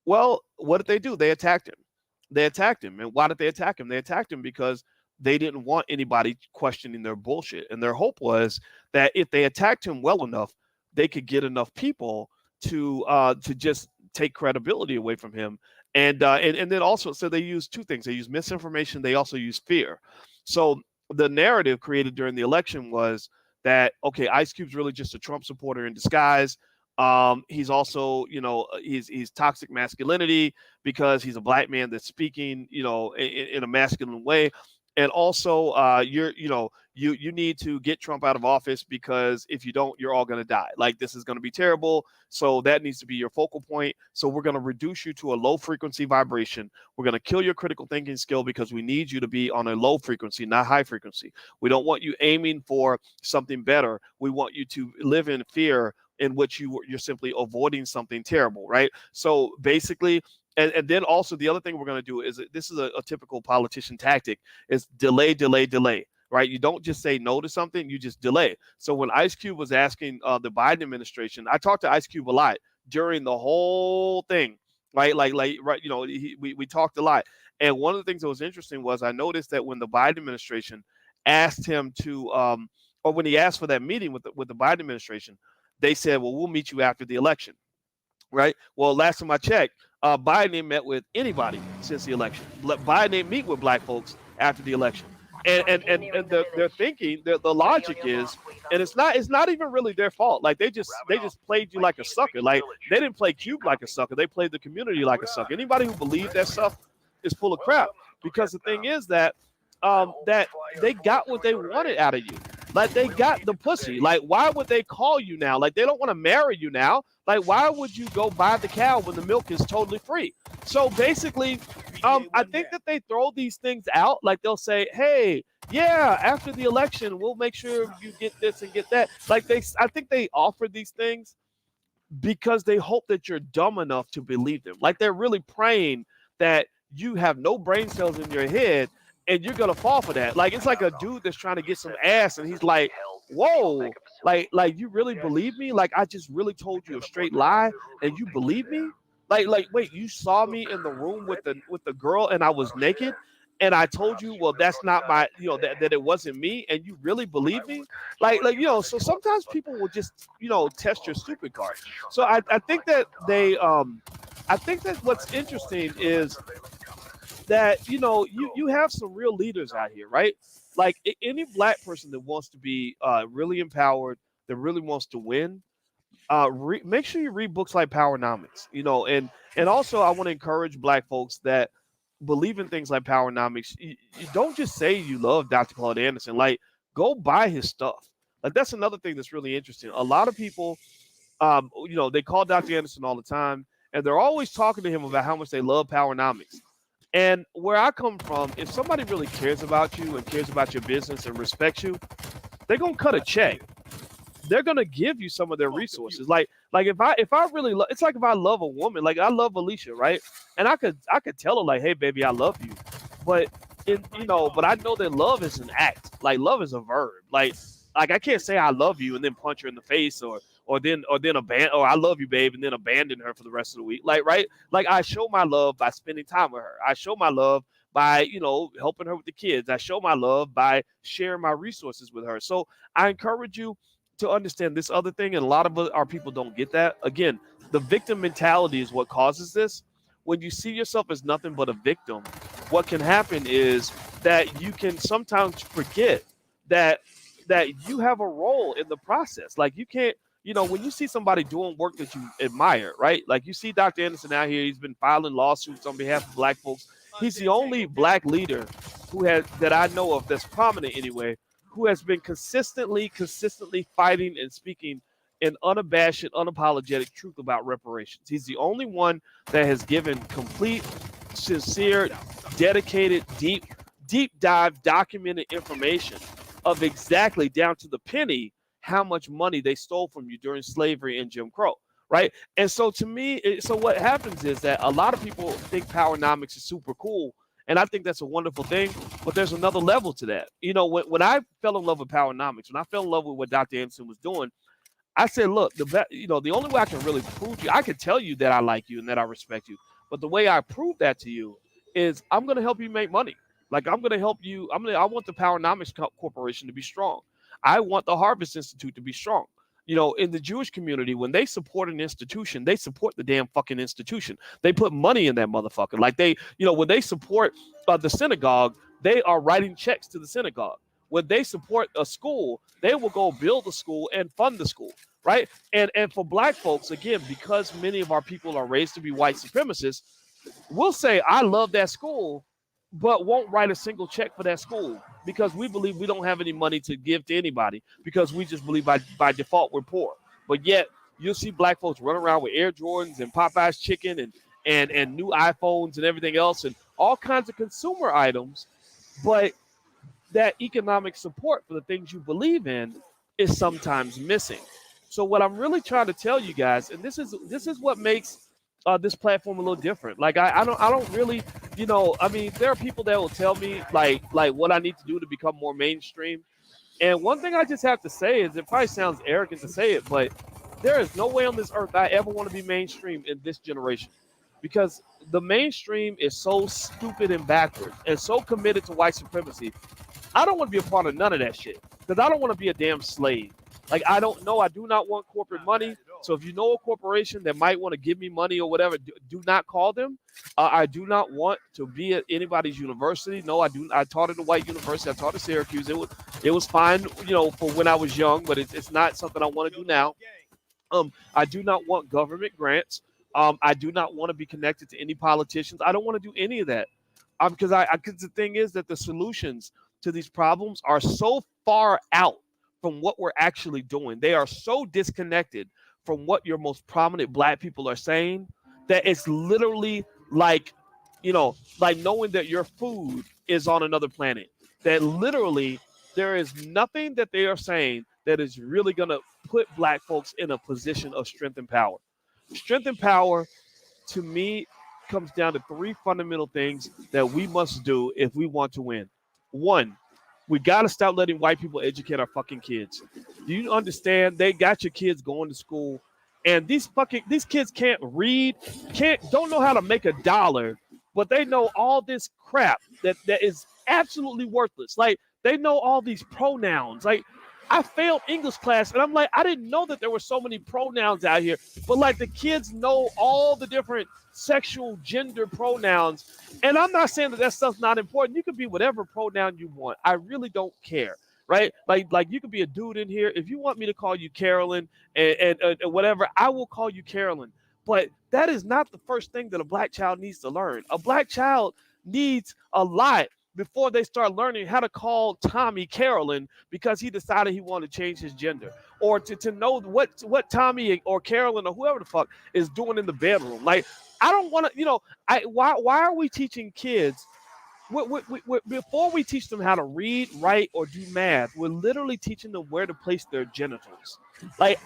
well, what did they do? They attacked him. And why did they attack him? They attacked him because they didn't want anybody questioning their bullshit. And their hope was that if they attacked him well enough, they could get enough people to just take credibility away from him. And then also, so they used two things. They used misinformation. They also used fear. So the narrative created during the election was that, okay, Ice Cube's really just a Trump supporter in disguise. He's also, he's toxic masculinity because he's a Black man that's speaking, in a masculine way. And also, you need to get Trump out of office, because if you don't, you're all going to die. Like, this is going to be terrible. So that needs to be your focal point. So we're going to reduce you to a low frequency vibration. We're going to kill your critical thinking skill, because we need you to be on a low frequency, not high frequency. We don't want you aiming for something better. We want you to live in fear, in which you're simply avoiding something terrible, right? So basically, and then also the other thing we're going to do is, this is a typical politician tactic, is delay, right? You don't just say no to something, you just delay. So when Ice Cube was asking the Biden administration, I talked to Ice Cube a lot during the whole thing, right? We talked a lot. And one of the things that was interesting was, I noticed that when the Biden administration asked him to, or when he asked for that meeting with the Biden administration, they said, well, we'll meet you after the election, right? Well, last time I checked, Biden ain't met with anybody since the election. Biden didn't meet with Black folks after the election. And they're thinking that the logic is, and it's not even really their fault. Like they just played you like a sucker. Like they didn't play Cube like a sucker. They played the community like a sucker. Anybody who believes that stuff is full of crap. Because the thing is that that they got what they wanted out of you. Like they got the pussy. Like why would they call you now? Like they don't want to marry you now. Like why would you go buy the cow when the milk is totally free? So basically, I think that they throw these things out. Like they'll say, "Hey, yeah, after the election, we'll make sure you get this and get that." Like I think they offer these things because they hope that you're dumb enough to believe them. Like they're really praying that you have no brain cells in your head and you're gonna fall for that. Like it's like a dude that's trying to get some ass and he's like, "Whoa, like you really believe me? Like I just really told you a straight lie and you believe me? Like wait, you saw me in the room with the girl and I was naked and I told you, well, that's not my, that it wasn't me, and you really believe me? Like so sometimes people will just, test your stupid card. So I think that they I think that what's interesting is that you have some real leaders out here, right? Like any black person that wants to be really empowered, that really wants to win, make sure you read books like Powernomics, and also I want to encourage black folks that believe in things like Powernomics. You don't just say you love Dr. Claud Anderson, like go buy his stuff. Like that's another thing that's really interesting. A lot of people, they call Dr. Anderson all the time, and they're always talking to him about how much they love Powernomics. And where I come from, if somebody really cares about you and cares about your business and respects you, they're gonna cut a check. They're gonna give you some of their resources. Like if I really it's like if I love a woman, like I love Alicia, right? And I could tell her like, hey baby, I love you, but but I know that love is an act. Like love is a verb. Like I can't say I love you and then punch her in the face or then abandon, or I love you, babe, and then abandon her for the rest of the week. Like, right? Like I show my love by spending time with her. I show my love by, helping her with the kids. I show my love by sharing my resources with her. So I encourage you to understand this other thing. And a lot of our people don't get that. Again, the victim mentality is what causes this. When you see yourself as nothing but a victim, what can happen is that you can sometimes forget that you have a role in the process. Like you can't, when you see somebody doing work that you admire, right? Like you see Dr. Anderson out here, he's been filing lawsuits on behalf of black folks. He's the only black leader that I know of that's prominent anyway, who has been consistently fighting and speaking an unabashed, unapologetic truth about reparations. He's the only one that has given complete, sincere, dedicated, deep dive, documented information of exactly down to the penny how much money they stole from you during slavery and Jim Crow, right? And so to me, so what happens is that a lot of people think Powernomics is super cool, and I think that's a wonderful thing, but there's another level to that. When I fell in love with Powernomics, when I fell in love with what Dr. Anderson was doing, I said, look, the only way I can really prove to you, I can tell you that I like you and that I respect you, but the way I prove that to you is I'm going to help you make money. Like I'm going to help you. I want the Powernomics Corporation to be strong. I want the Harvest Institute to be strong. In the Jewish community, when they support an institution, they support the damn fucking institution. They put money in that motherfucker. Like when they support the synagogue, they are writing checks to the synagogue. When they support a school, they will go build a school and fund the school, right? And for black folks, again, because many of our people are raised to be white supremacists, we'll say, I love that school, but won't write a single check for that school because we believe we don't have any money to give to anybody because we just believe by default we're poor. But yet you'll see black folks run around with Air Jordans and Popeye's chicken and new iPhones and everything else and all kinds of consumer items, but that economic support for the things you believe in is sometimes missing. So what I'm really trying to tell you guys, and this is what makes this platform a little different. Like I don't really, there are people that will tell me like what I need to do to become more mainstream. And one thing I just have to say is, it probably sounds arrogant to say it, but there is no way on this earth I ever want to be mainstream in this generation, because the mainstream is so stupid and backward and so committed to white supremacy. I don't want to be a part of none of that shit because I don't want to be a damn slave. Like I do not want corporate money. So if you know a corporation that might want to give me money or whatever, do not call them. I do not want to be at anybody's university. No, I do. I taught at a white university. I taught at Syracuse. It was fine, for when I was young, but it's not something I want to do now. I do not want government grants. I do not want to be connected to any politicians. I don't want to do any of that. Because the thing is that the solutions to these problems are so far out from what we're actually doing. They are so disconnected from what your most prominent Black people are saying that it's literally like knowing that your food is on another planet. That literally there is nothing that they are saying that is really going to put Black folks in a position of strength and power. Strength and power, to me, comes down to three fundamental things that we must do if we want to win. One, we got to stop letting white people educate our fucking kids. Do you understand? They got your kids going to school, and these kids can't read, don't know how to make $1, but they know all this crap that is absolutely worthless. Like, they know all these pronouns. Like, I failed English class, and I'm like, I didn't know that there were so many pronouns out here. But like, the kids know all the different sexual gender pronouns. And I'm not saying that stuff's not important. You can be whatever pronoun you want. I really don't care, right? Like you could be a dude in here. If you want me to call you Carolyn and whatever, I will call you Carolyn. But that is not the first thing that a Black child needs to learn. A Black child needs a lot before they start learning how to call Tommy Carolyn because he decided he wanted to change his gender, or to know what Tommy or Carolyn or whoever the fuck is doing in the bedroom. Like, I don't want to, why are we teaching kids? Before we teach them how to read, write, or do math, we're literally teaching them where to place their genitals. Like,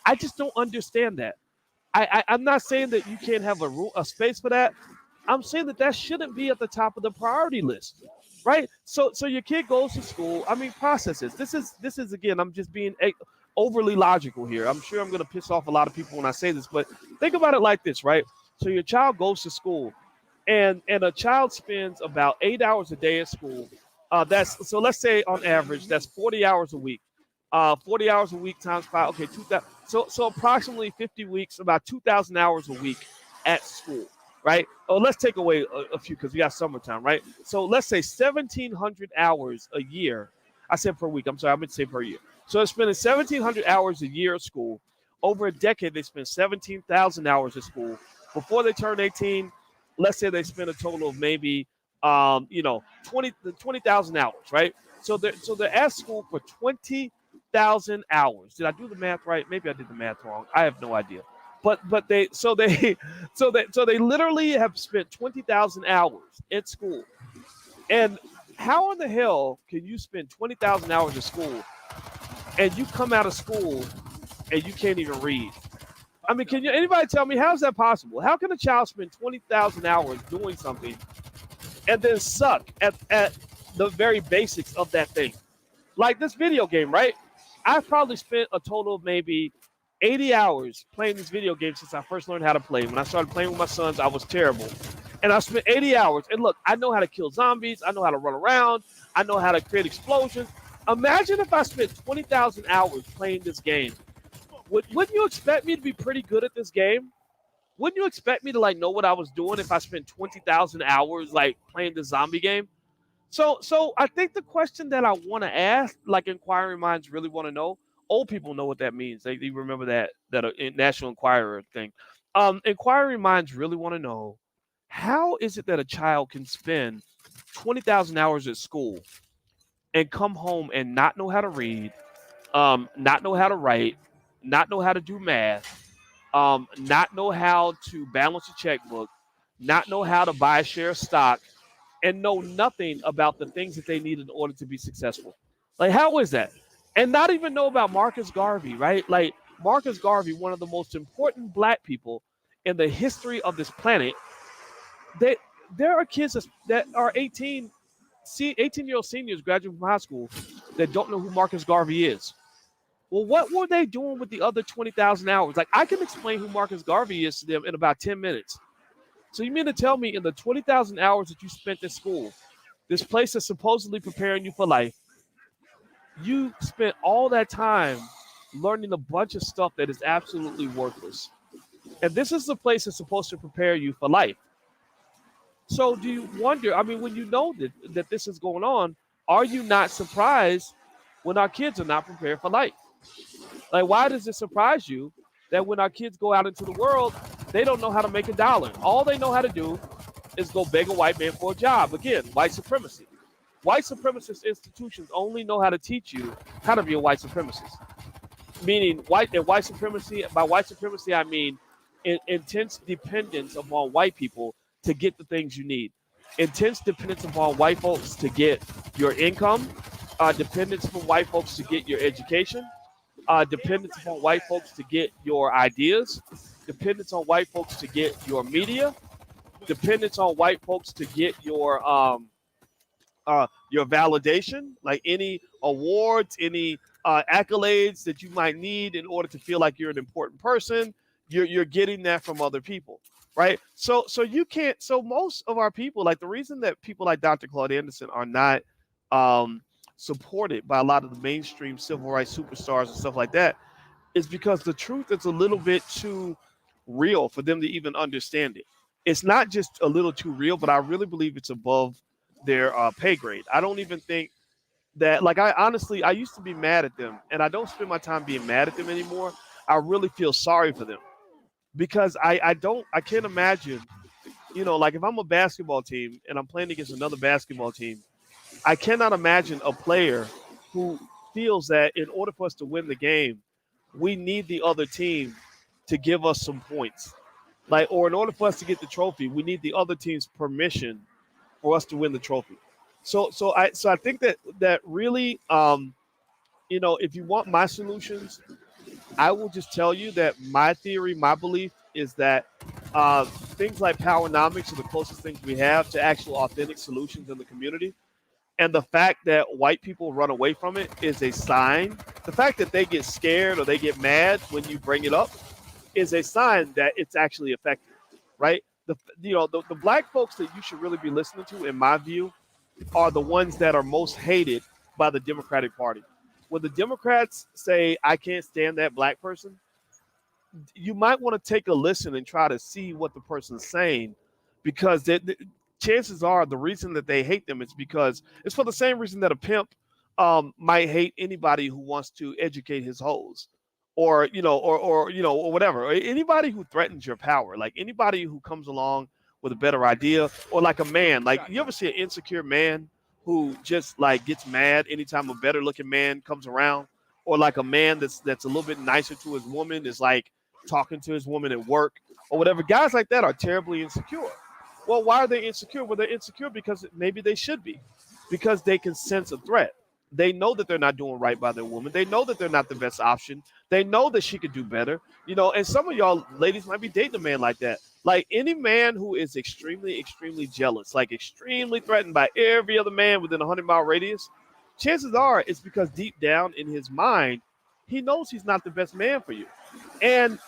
I just don't understand that. I'm not saying that you can't have a space for that. I'm saying that shouldn't be at the top of the priority list, right? So your kid goes to school. I mean, processes. This is again, I'm just being overly logical here. I'm sure I'm going to piss off a lot of people when I say this, but think about it like this, right? So your child goes to school, and a child spends about 8 hours a day at school. So let's say on average that's 40 hours a week. 40 hours a week times 5. Okay, 2,000. So approximately 50 weeks, about 2,000 hours a week at school. Right? Oh, let's take away a few because we got summertime, right? So let's say 1,700 hours a year. I said per week. I'm sorry, I meant to say per year. So they're spending 1,700 hours a year at school. Over a decade, they spend 17,000 hours at school. Before they turn 18, let's say they spend a total of maybe 20,000 hours, right? So they're at school for 20,000 hours. Did I do the math right? Maybe I did the math wrong. I have no idea. But they literally have spent 20,000 hours at school. And how in the hell can you spend 20,000 hours at school and you come out of school and you can't even read? I mean, can anybody tell me how is that possible? How can a child spend 20,000 hours doing something and then suck at the very basics of that thing? Like this video game, right? I've probably spent a total of maybe 80 hours playing this video game since I first learned how to play. When I started playing with my sons, I was terrible. And I spent 80 hours. And look, I know how to kill zombies. I know how to run around. I know how to create explosions. Imagine if I spent 20,000 hours playing this game. Wouldn't you expect me to be pretty good at this game? Wouldn't you expect me to know what I was doing if I spent 20,000 hours playing this zombie game? So I think the question that I want to ask, inquiring minds really want to know, old people know what that means. They remember that National Enquirer thing. Inquiring minds really want to know, how is it that a child can spend 20,000 hours at school and come home and not know how to read, not know how to write, not know how to do math, not know how to balance a checkbook, not know how to buy a share of stock, and know nothing about the things that they need in order to be successful? How is that? And not even know about Marcus Garvey, right? Marcus Garvey, one of the most important Black people in the history of this planet. There are kids that are 18-year-old seniors graduating from high school that don't know who Marcus Garvey is. Well, what were they doing with the other 20,000 hours? I can explain who Marcus Garvey is to them in about 10 minutes. So you mean to tell me in the 20,000 hours that you spent at school, this place is supposedly preparing you for life, you spent all that time learning a bunch of stuff that is absolutely worthless. And this is the place that's supposed to prepare you for life. So do you wonder, I mean, when you know that this is going on, are you not surprised when our kids are not prepared for life? Like, why does it surprise you that when our kids go out into the world, they don't know how to make a dollar? All they know how to do is go beg a white man for a job. Again, white supremacy. White supremacist institutions only know how to teach you how to be a white supremacist. Meaning white supremacy, by white supremacy, I mean intense dependence upon white people to get the things you need. Intense dependence upon white folks to get your income, dependence upon white folks to get your education, dependence upon white folks to get your ideas, dependence on white folks to get your media, dependence on white folks to get your validation, like any awards, any accolades that you might need in order to feel like you're an important person. You're getting that from other people, right? So you can't. So most of our people, like the reason that people like Dr. Claud Anderson are not supported by a lot of the mainstream civil rights superstars and stuff like that is because the truth is a little bit too real for them to even understand it. It's not just a little too real, but I really believe it's above their pay grade. I don't even think that, like, I honestly, I used to be mad at them, and I don't spend my time being mad at them anymore. I really feel sorry for them because I can't imagine, like if I'm a basketball team and I'm playing against another basketball team, I cannot imagine a player who feels that in order for us to win the game, we need the other team to give us some points. Like, or in order for us to get the trophy, we need the other team's permission for us to win the trophy. So I think that really, if you want my solutions, I will just tell you that my theory, my belief is that things like Powernomics are the closest things we have to actual authentic solutions in the community. And the fact that white people run away from it is a sign. The fact that they get scared or they get mad when you bring it up is a sign that it's actually effective, right? The black folks that you should really be listening to, in my view, are the ones that are most hated by the Democratic Party. When the Democrats say, I can't stand that black person, you might want to take a listen and try to see what the person's saying, because chances are the reason that they hate them is because it's for the same reason that a pimp might hate anybody who wants to educate his hoes, or whatever, or anybody who threatens your power, like anybody who comes along with a better idea, or like a man, like you ever see an insecure man who just like gets mad anytime a better looking man comes around, or like a man that's a little bit nicer to his woman is like talking to his woman at work or whatever. Guys like that are terribly insecure. Well, why are they insecure? Well, they're insecure because maybe they should be, because they can sense a threat. They know that they're not doing right by their woman. They know that they're not the best option. They know that she could do better. And some of y'all ladies might be dating a man like that. Like any man who is extremely, extremely jealous, like extremely threatened by every other man within a 100-mile radius, chances are it's because deep down in his mind, he knows he's not the best man for you. And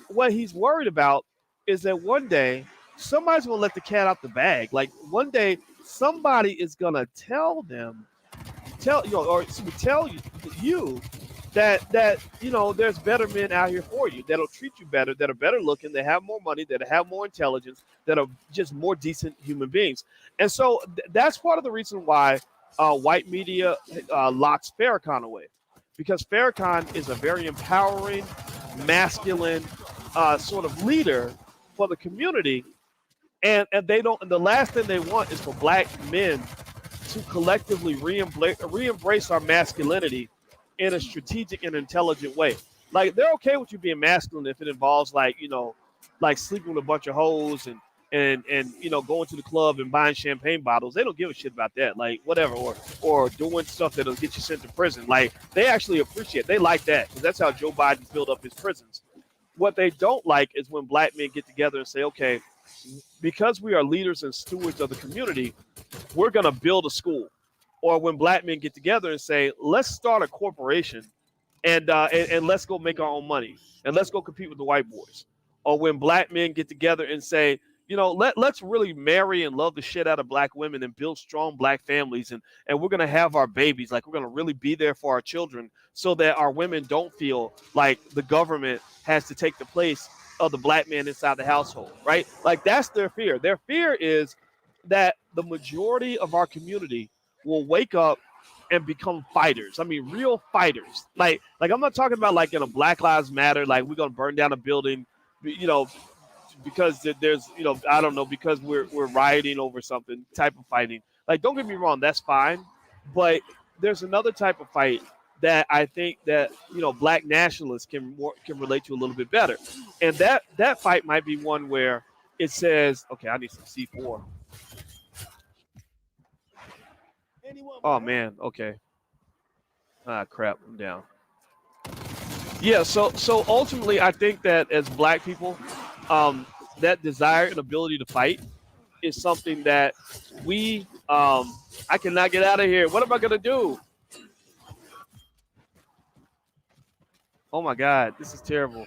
what he's worried about is that one day somebody's going to let the cat out the bag. Like one day somebody is going to tell you that there's better men out here for you that'll treat you better, that are better looking, that have more money, that have more intelligence, that are just more decent human beings. And so that's part of the reason why white media locks Farrakhan away, because Farrakhan is a very empowering, masculine sort of leader for the community, and they don't. And the last thing they want is for black men to collectively re-embrace our masculinity in a strategic and intelligent way. Like they're okay with you being masculine if it involves like sleeping with a bunch of hoes and going to the club and buying champagne bottles. They don't give a shit about that. Like whatever, or doing stuff that'll get you sent to prison. Like they actually appreciate. They like that because that's how Joe Biden built up his prisons. What they don't like is when black men get together and say, okay, because we are leaders and stewards of the community, we're going to build a school. Or when black men get together and say, let's start a corporation and let's go make our own money and let's go compete with the white boys. Or when black men get together and say, let's really marry and love the shit out of black women and build strong black families, and we're gonna have our babies. Like, we're gonna really be there for our children so that our women don't feel like the government has to take the place of the black man inside the household, right? Like, that's their fear. Their fear is that the majority of our community will wake up and become fighters. I mean, real fighters. Like I'm not talking about like in a Black Lives Matter, like we're gonna burn down a building, because there's, I don't know, because we're rioting over something type of fighting. Like, don't get me wrong, that's fine, but there's another type of fight that I think that black nationalists can relate to a little bit better, and that fight might be one where it says, okay, I need some C4. Oh man, okay. Ah, crap, I'm down. Yeah, so ultimately, I think that as black people, that desire and ability to fight is something that we. I cannot get out of here. What am I gonna do? Oh my God, this is terrible.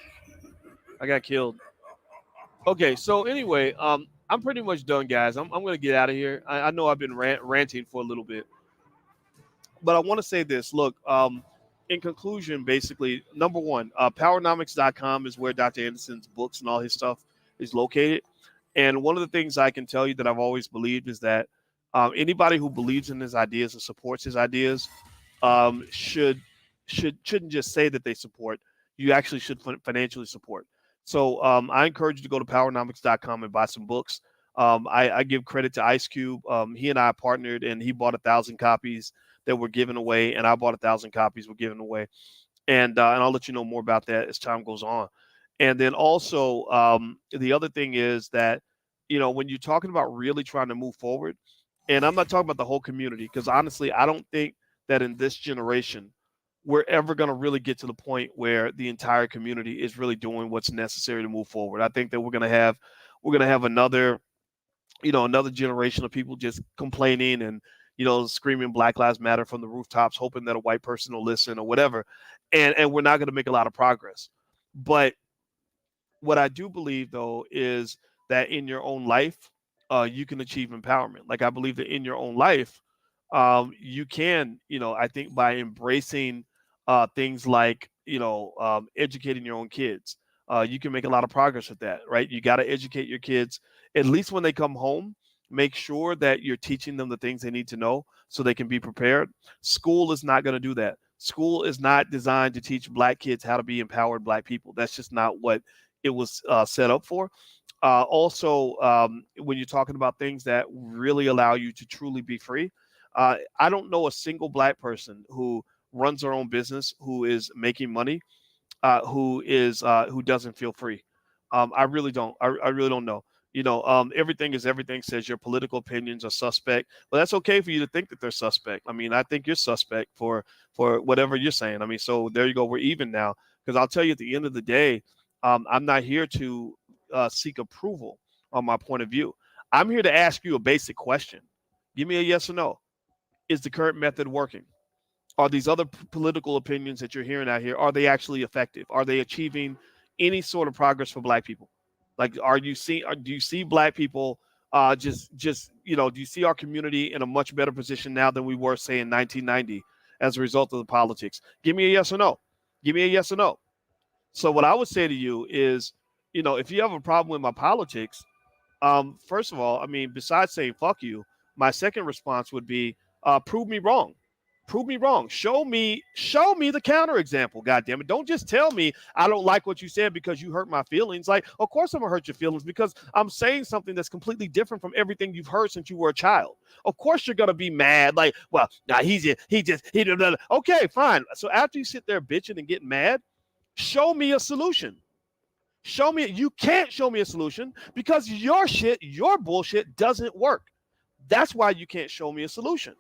I got killed. Okay, so anyway, I'm pretty much done, guys. I'm gonna get out of here. I know I've been ranting for a little bit, but I want to say this. Look, in conclusion, basically, number one, Powernomics.com is where Dr. Anderson's books and all his stuff is located. And one of the things I can tell you that I've always believed is that anybody who believes in his ideas and supports his ideas shouldn't just say that they support. You actually should financially support. So I encourage you to go to Powernomics.com and buy some books. I give credit to Ice Cube. He and I partnered, and he bought 1,000 copies that were given away, and I bought 1,000 copies were given away. And I'll let you know more about that as time goes on. And then also, the other thing is that, when you're talking about really trying to move forward, and I'm not talking about the whole community, because honestly, I don't think that in this generation, we're ever going to really get to the point where the entire community is really doing what's necessary to move forward. I think that we're going to have another, another generation of people just complaining and, screaming Black Lives Matter from the rooftops, hoping that a white person will listen or whatever. And we're not going to make a lot of progress. But what I do believe, though, is that in your own life, you can achieve empowerment. Like, I believe that in your own life, you can, I think by embracing things like, educating your own kids, you can make a lot of progress with that, right? You got to educate your kids, at least when they come home. Make sure that you're teaching them the things they need to know so they can be prepared. School is not going to do that. School is not designed to teach black kids how to be empowered black people. That's just not what it was set up for. Also, when you're talking about things that really allow you to truly be free, I don't know a single black person who runs their own business, who is making money, who doesn't feel free. I really don't. I really don't know. Everything is everything says your political opinions are suspect, but that's okay for you to think that they're suspect. I mean, I think you're suspect for whatever you're saying. I mean, so there you go. We're even now, because I'll tell you at the end of the day, I'm not here to seek approval on my point of view. I'm here to ask you a basic question. Give me a yes or no. Is the current method working? Are these other political opinions that you're hearing out here, are they actually effective? Are they achieving any sort of progress for black people? Like, do you see black people do you see our community in a much better position now than we were, say, in 1990 as a result of the politics? Give me a yes or no. Give me a yes or no. So what I would say to you is, if you have a problem with my politics, first of all, I mean, besides saying fuck you, my second response would be, prove me wrong. Prove me wrong. Show me the counterexample. God damn it. Don't just tell me I don't like what you said because you hurt my feelings. Like, of course I'm gonna hurt your feelings because I'm saying something that's completely different from everything you've heard since you were a child. Of course you're gonna be mad. Like, well, nah, he did. Okay, fine. So after you sit there bitching and getting mad, show me a solution. Show me. You can't show me a solution because your bullshit doesn't work. That's why you can't show me a solution.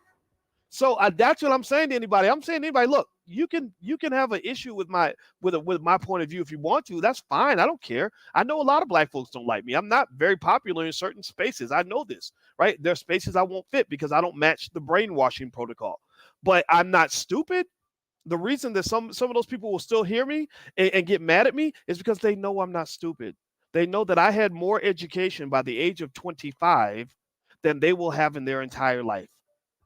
So that's what I'm saying to anybody. I'm saying to anybody, look, you can have an issue with my point of view if you want to. That's fine. I don't care. I know a lot of black folks don't like me. I'm not very popular in certain spaces. I know this, right? There are spaces I won't fit because I don't match the brainwashing protocol. But I'm not stupid. The reason that some of those people will still hear me and get mad at me is because they know I'm not stupid. They know that I had more education by the age of 25 than they will have in their entire life.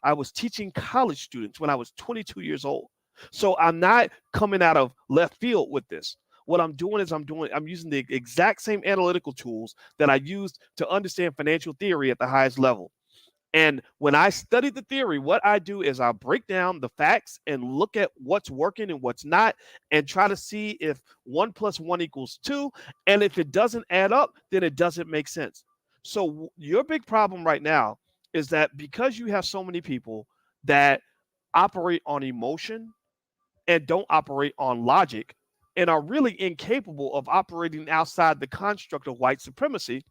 I was teaching college students when I was 22 years old. So I'm not coming out of left field with this. What I'm doing is I'm using the exact same analytical tools that I used to understand financial theory at the highest level. And when I study the theory, what I do is I break down the facts and look at what's working and what's not, and try to see if 1 + 1 = 2. And if it doesn't add up, then it doesn't make sense. So your big problem right now is that because you have so many people that operate on emotion and don't operate on logic and are really incapable of operating outside the construct of white supremacy,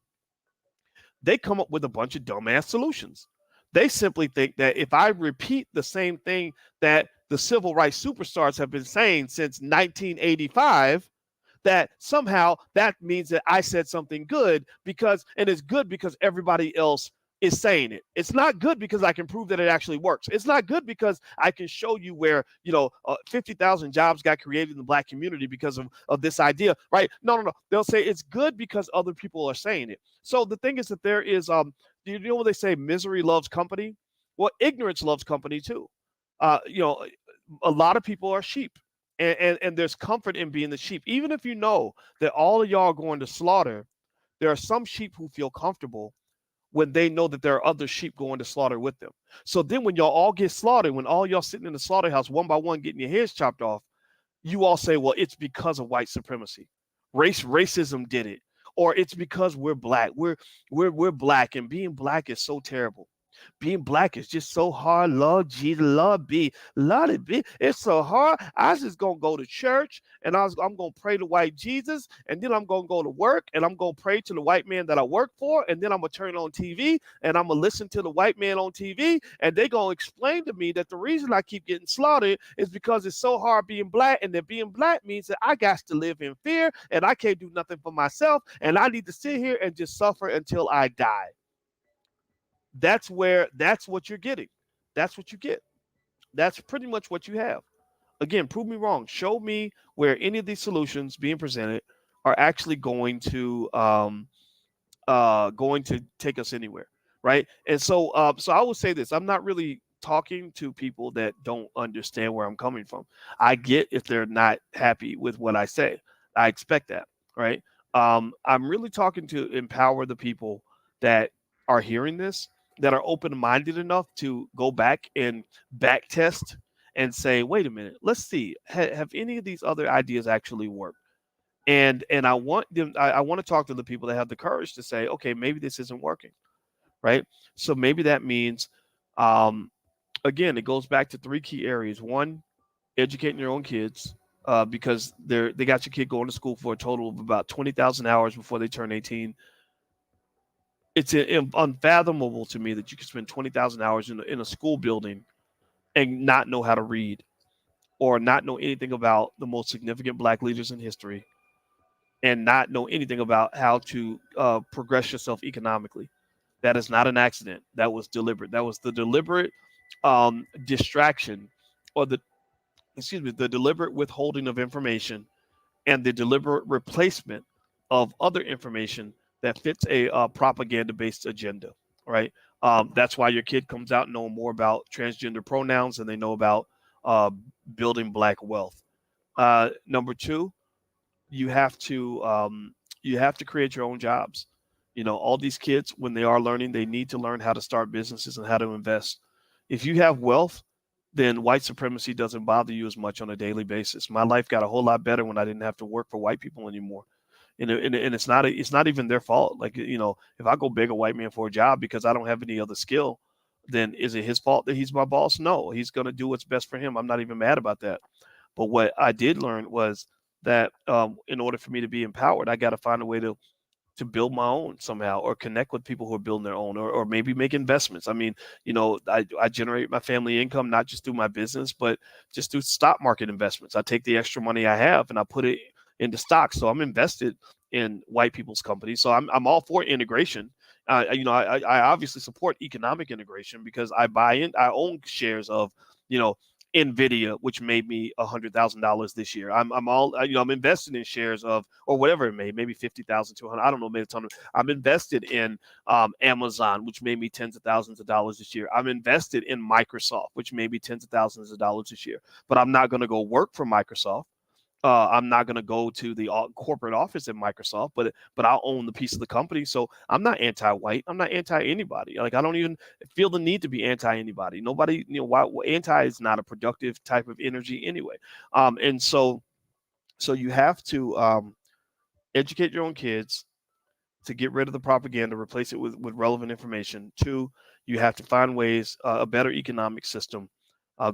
they come up with a bunch of dumbass solutions. They simply think that if I repeat the same thing that the civil rights superstars have been saying since 1985, that somehow that means that I said something good, because, and it's good because everybody else is saying it. It's not good because I can prove that it actually works. It's not good because I can show you where, 50,000 jobs got created in the black community because of this idea, right? No. They'll say it's good because other people are saying it. So the thing is that there is, you know what they say, misery loves company? Well, ignorance loves company too. A lot of people are sheep. And there's comfort in being the sheep. Even if you know that all of y'all are going to slaughter, there are some sheep who feel comfortable when they know that there are other sheep going to slaughter with them. So then when y'all all get slaughtered, when all y'all sitting in the slaughterhouse one by one getting your heads chopped off, you all say, well, it's because of white supremacy. Racism did it. Or it's because we're black. We're black, and being black is so terrible. Being black is just so hard. Lord Jesus, Lord be, Lord it be. It's so hard. I was just gonna go to church, and I'm gonna pray to white Jesus, and then I'm gonna go to work, and I'm gonna pray to the white man that I work for, and then I'm gonna turn on TV, and I'm gonna listen to the white man on TV, and they gonna explain to me that the reason I keep getting slaughtered is because it's so hard being black, and that being black means that I got to live in fear, and I can't do nothing for myself, and I need to sit here and just suffer until I die. That's what you're getting. That's what you get. That's pretty much what you have. Again, prove me wrong. Show me where any of these solutions being presented are actually going to take us anywhere, right? And so I will say this: I'm not really talking to people that don't understand where I'm coming from. I get if they're not happy with what I say. I expect that, right? I'm really talking to empower the people that are hearing this, that are open-minded enough to go back and back test and say, wait a minute, let's see, have any of these other ideas actually worked? And I want them. I want to talk to the people that have the courage to say, okay, maybe this isn't working, right? So maybe that means, again, it goes back to 3 key areas. One, educating your own kids, because they got your kid going to school for a total of about 20,000 hours before they turn 18. It's unfathomable to me that you can spend 20,000 hours in a school building and not know how to read, or not know anything about the most significant black leaders in history, and not know anything about how to progress yourself economically. That is not an accident. That was deliberate. That was the deliberate distraction, or the deliberate withholding of information, and the deliberate replacement of other information that fits a propaganda-based agenda, right? That's why your kid comes out knowing more about transgender pronouns than they know about uh, building black wealth. Number 2, you have to create your own jobs. All these kids, when they are learning, they need to learn how to start businesses and how to invest. If you have wealth, then white supremacy doesn't bother you as much on a daily basis. My life got a whole lot better when I didn't have to work for white people anymore. And it's not even their fault. Like, if I go beg a white man for a job because I don't have any other skill, then is it his fault that he's my boss? No, he's going to do what's best for him. I'm not even mad about that. But what I did learn was that in order for me to be empowered, I got to find a way to build my own somehow, or connect with people who are building their own, or maybe make investments. I mean, I generate my family income not just through my business, but just through stock market investments. I take the extra money I have and I put it into stocks. So I'm invested in white people's companies. So I'm all for integration. I obviously support economic integration because I buy in, I own shares of, NVIDIA, which made me $100,000 this year. I'm invested in shares of, or whatever it maybe 50,000 to 100. I don't know, maybe a ton of. I'm invested in Amazon, which made me tens of thousands of dollars this year. I'm invested in Microsoft, which made me tens of thousands of dollars this year. But I'm not going to go work for Microsoft. I'm not going to go to the corporate office at Microsoft, but I'll own the piece of the company. So I'm not anti-white. I'm not anti-anybody. Like, I don't even feel the need to be anti-anybody. Nobody, why anti is not a productive type of energy anyway. And so you have to educate your own kids to get rid of the propaganda, replace it with relevant information. 2, you have to find ways, a better economic system.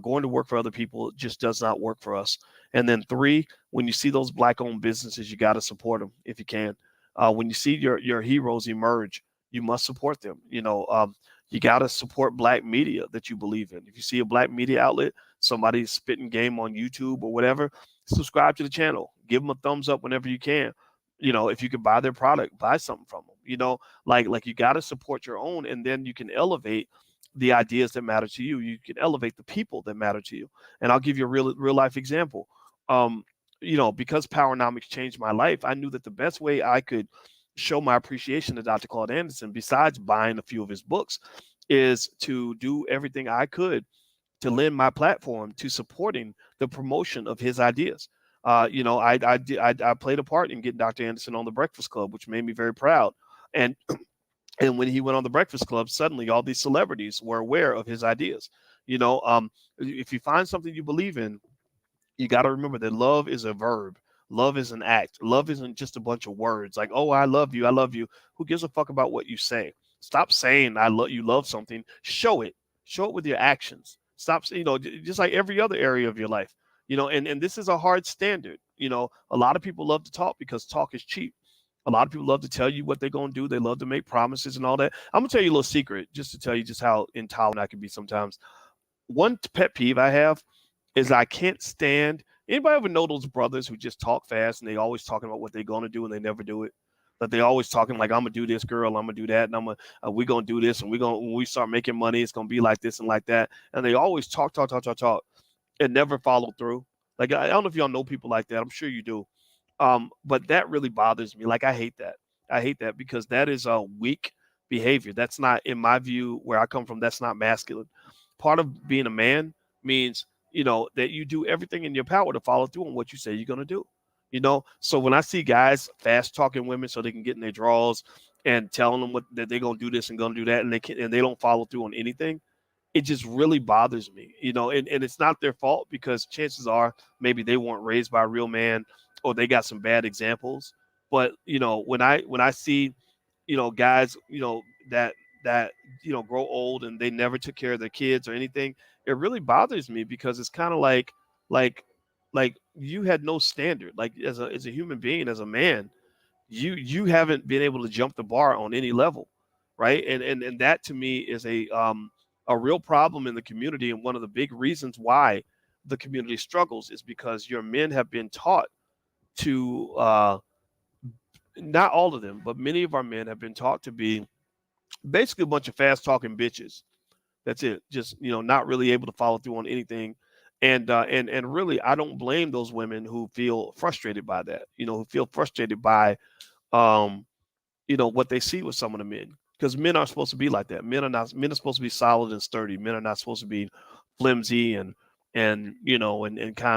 Going to work for other people just does not work for us. And then 3, when you see those Black-owned businesses, you got to support them if you can. When you see your heroes emerge, you must support them. You got to support Black media that you believe in. If you see a Black media outlet, somebody spitting game on YouTube or whatever, subscribe to the channel. Give them a thumbs up whenever you can. If you can buy their product, buy something from them. Like you got to support your own, and then you can elevate the ideas that matter to you. You can elevate the people that matter to you. And I'll give you a real life example. Because Powernomics changed my life, I knew that the best way I could show my appreciation to Dr. Claud Anderson, besides buying a few of his books, is to do everything I could to lend my platform to supporting the promotion of his ideas. I played a part in getting Dr. Anderson on the Breakfast Club, which made me very proud. And when he went on the Breakfast Club, suddenly all these celebrities were aware of his ideas. If you find something you believe in, you got to remember that love is a verb. Love is an act. Love isn't just a bunch of words like, oh, I love you. I love you. Who gives a fuck about what you say? Stop saying you love something. Show it. Show it with your actions. Stop, just like every other area of your life, and this is a hard standard. A lot of people love to talk because talk is cheap. A lot of people love to tell you what they're going to do. They love to make promises and all that. I'm going to tell you a little secret just to tell you just how intolerant I can be sometimes. One pet peeve I have is I can't stand, anybody ever know those brothers who just talk fast and they always talking about what they're going to do and they never do it? That they always talking like, I'm going to do this, girl, I'm going to do that, and we're going to do this, and when we start making money, it's going to be like this and like that. And they always talk and never follow through. Like, I don't know if y'all know people like that. I'm sure you do. But that really bothers me. Like, I hate that because that is a weak behavior. That's not, in my view, where I come from, that's not masculine. Part of being a man means, that you do everything in your power to follow through on what you say you're going to do. So when I see guys fast talking women so they can get in their drawers and telling them that they're going to do this and going to do that, and they don't follow through on anything, it just really bothers me, and it's not their fault, because chances are maybe they weren't raised by a real man, or they got some bad examples. But, when I see, guys, that grow old and they never took care of their kids or anything, it really bothers me, because it's kind of like you had no standard. Like, as a human being, as a man, you haven't been able to jump the bar on any level, right? And that to me is a real problem in the community, and one of the big reasons why the community struggles is because your men have been taught to not all of them, but many of our men have been taught to be basically a bunch of fast talking bitches. That's it. Just, not really able to follow through on anything. And really, I don't blame those women who feel frustrated by that, who feel frustrated by, what they see with some of the men, because men aren't supposed to be like that. Men are supposed to be solid and sturdy. Men are not supposed to be flimsy and kind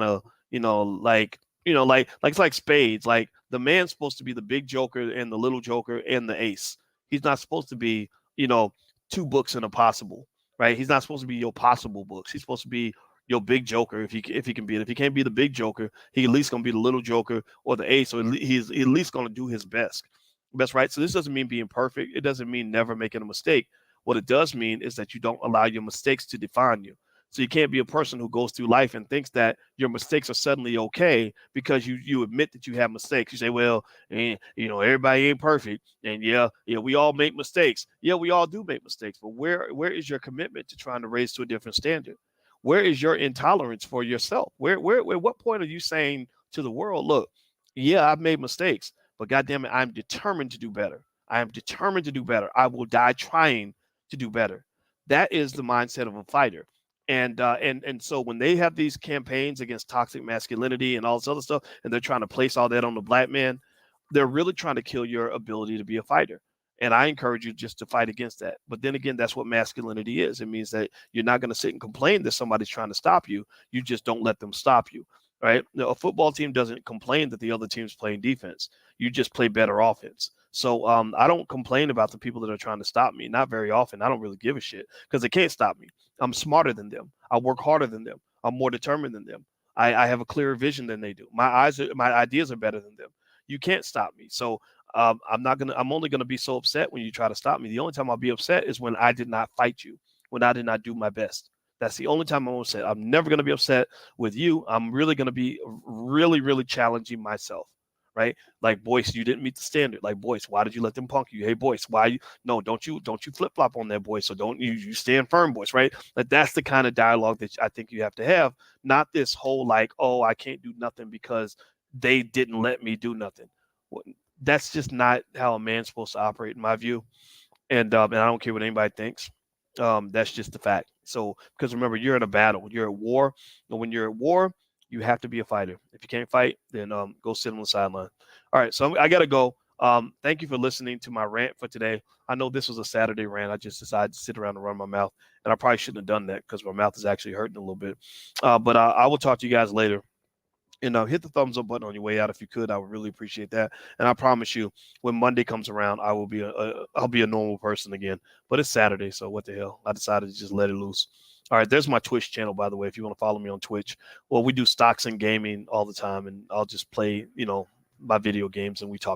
of, like it's like spades. Like, the man's supposed to be the big joker and the little joker and the ace. He's not supposed to be, 2 books and a possible, right? He's not supposed to be your possible books. He's supposed to be your big joker if he can be it. If he can't be the big joker, he at least gonna be the little joker or the ace, or he's at least gonna do his best, right? So this doesn't mean being perfect. It doesn't mean never making a mistake. What it does mean is that you don't allow your mistakes to define you. So you can't be a person who goes through life and thinks that your mistakes are suddenly okay because you admit that you have mistakes. You say, well, everybody ain't perfect. And yeah, we all make mistakes. Yeah, we all do make mistakes. But where is your commitment to trying to raise to a different standard? Where is your intolerance for yourself? What point are you saying to the world, look, yeah, I've made mistakes, but goddamn it, I'm determined to do better. I am determined to do better. I will die trying to do better. That is the mindset of a fighter. And so when they have these campaigns against toxic masculinity and all this other stuff, and they're trying to place all that on the black man, they're really trying to kill your ability to be a fighter. And I encourage you just to fight against that. But then again, that's what masculinity is. It means that you're not going to sit and complain that somebody's trying to stop you. You just don't let them stop you, right? A football team doesn't complain that the other team's playing defense. You just play better offense. So I don't complain about the people that are trying to stop me. Not very often. I don't really give a shit because they can't stop me. I'm smarter than them. I work harder than them. I'm more determined than them. I have a clearer vision than they do. My ideas are better than them. You can't stop me. So I'm only gonna be so upset when you try to stop me. The only time I'll be upset is when I did not fight you, when I did not do my best. That's the only time I'm upset. I'm never gonna be upset with you. I'm really gonna be really, really challenging myself. Right? Like, Boyce, you didn't meet the standard. Like, Boyce, why did you let them punk you? Hey, Boyce, why you no, don't you flip flop on that, Boyce. So don't you stand firm, Boyce, right? Like, that's the kind of dialogue that I think you have to have, not this whole like, oh, I can't do nothing because they didn't let me do nothing. That's just not how a man's supposed to operate, in my view. And I don't care what anybody thinks. That's just the fact. So, because remember, you're in a battle, you're at war, and when you're at war, you have to be a fighter. If you can't fight, then go sit on the sideline. All right, so I gotta go. Thank you for listening to my rant for today. I know this was a Saturday rant. I just decided to sit around and run my mouth, and I probably shouldn't have done that because my mouth is actually hurting a little bit. But I will talk to you guys later. And hit the thumbs up button on your way out if you could. I would really appreciate that. And I promise you, when Monday comes around, I will be I'll be a normal person again. But it's Saturday, so what the hell? I decided to just let it loose. All right, there's my Twitch channel, by the way, if you want to follow me on Twitch. Well, we do stocks and gaming all the time, and I'll just play, my video games, and we talk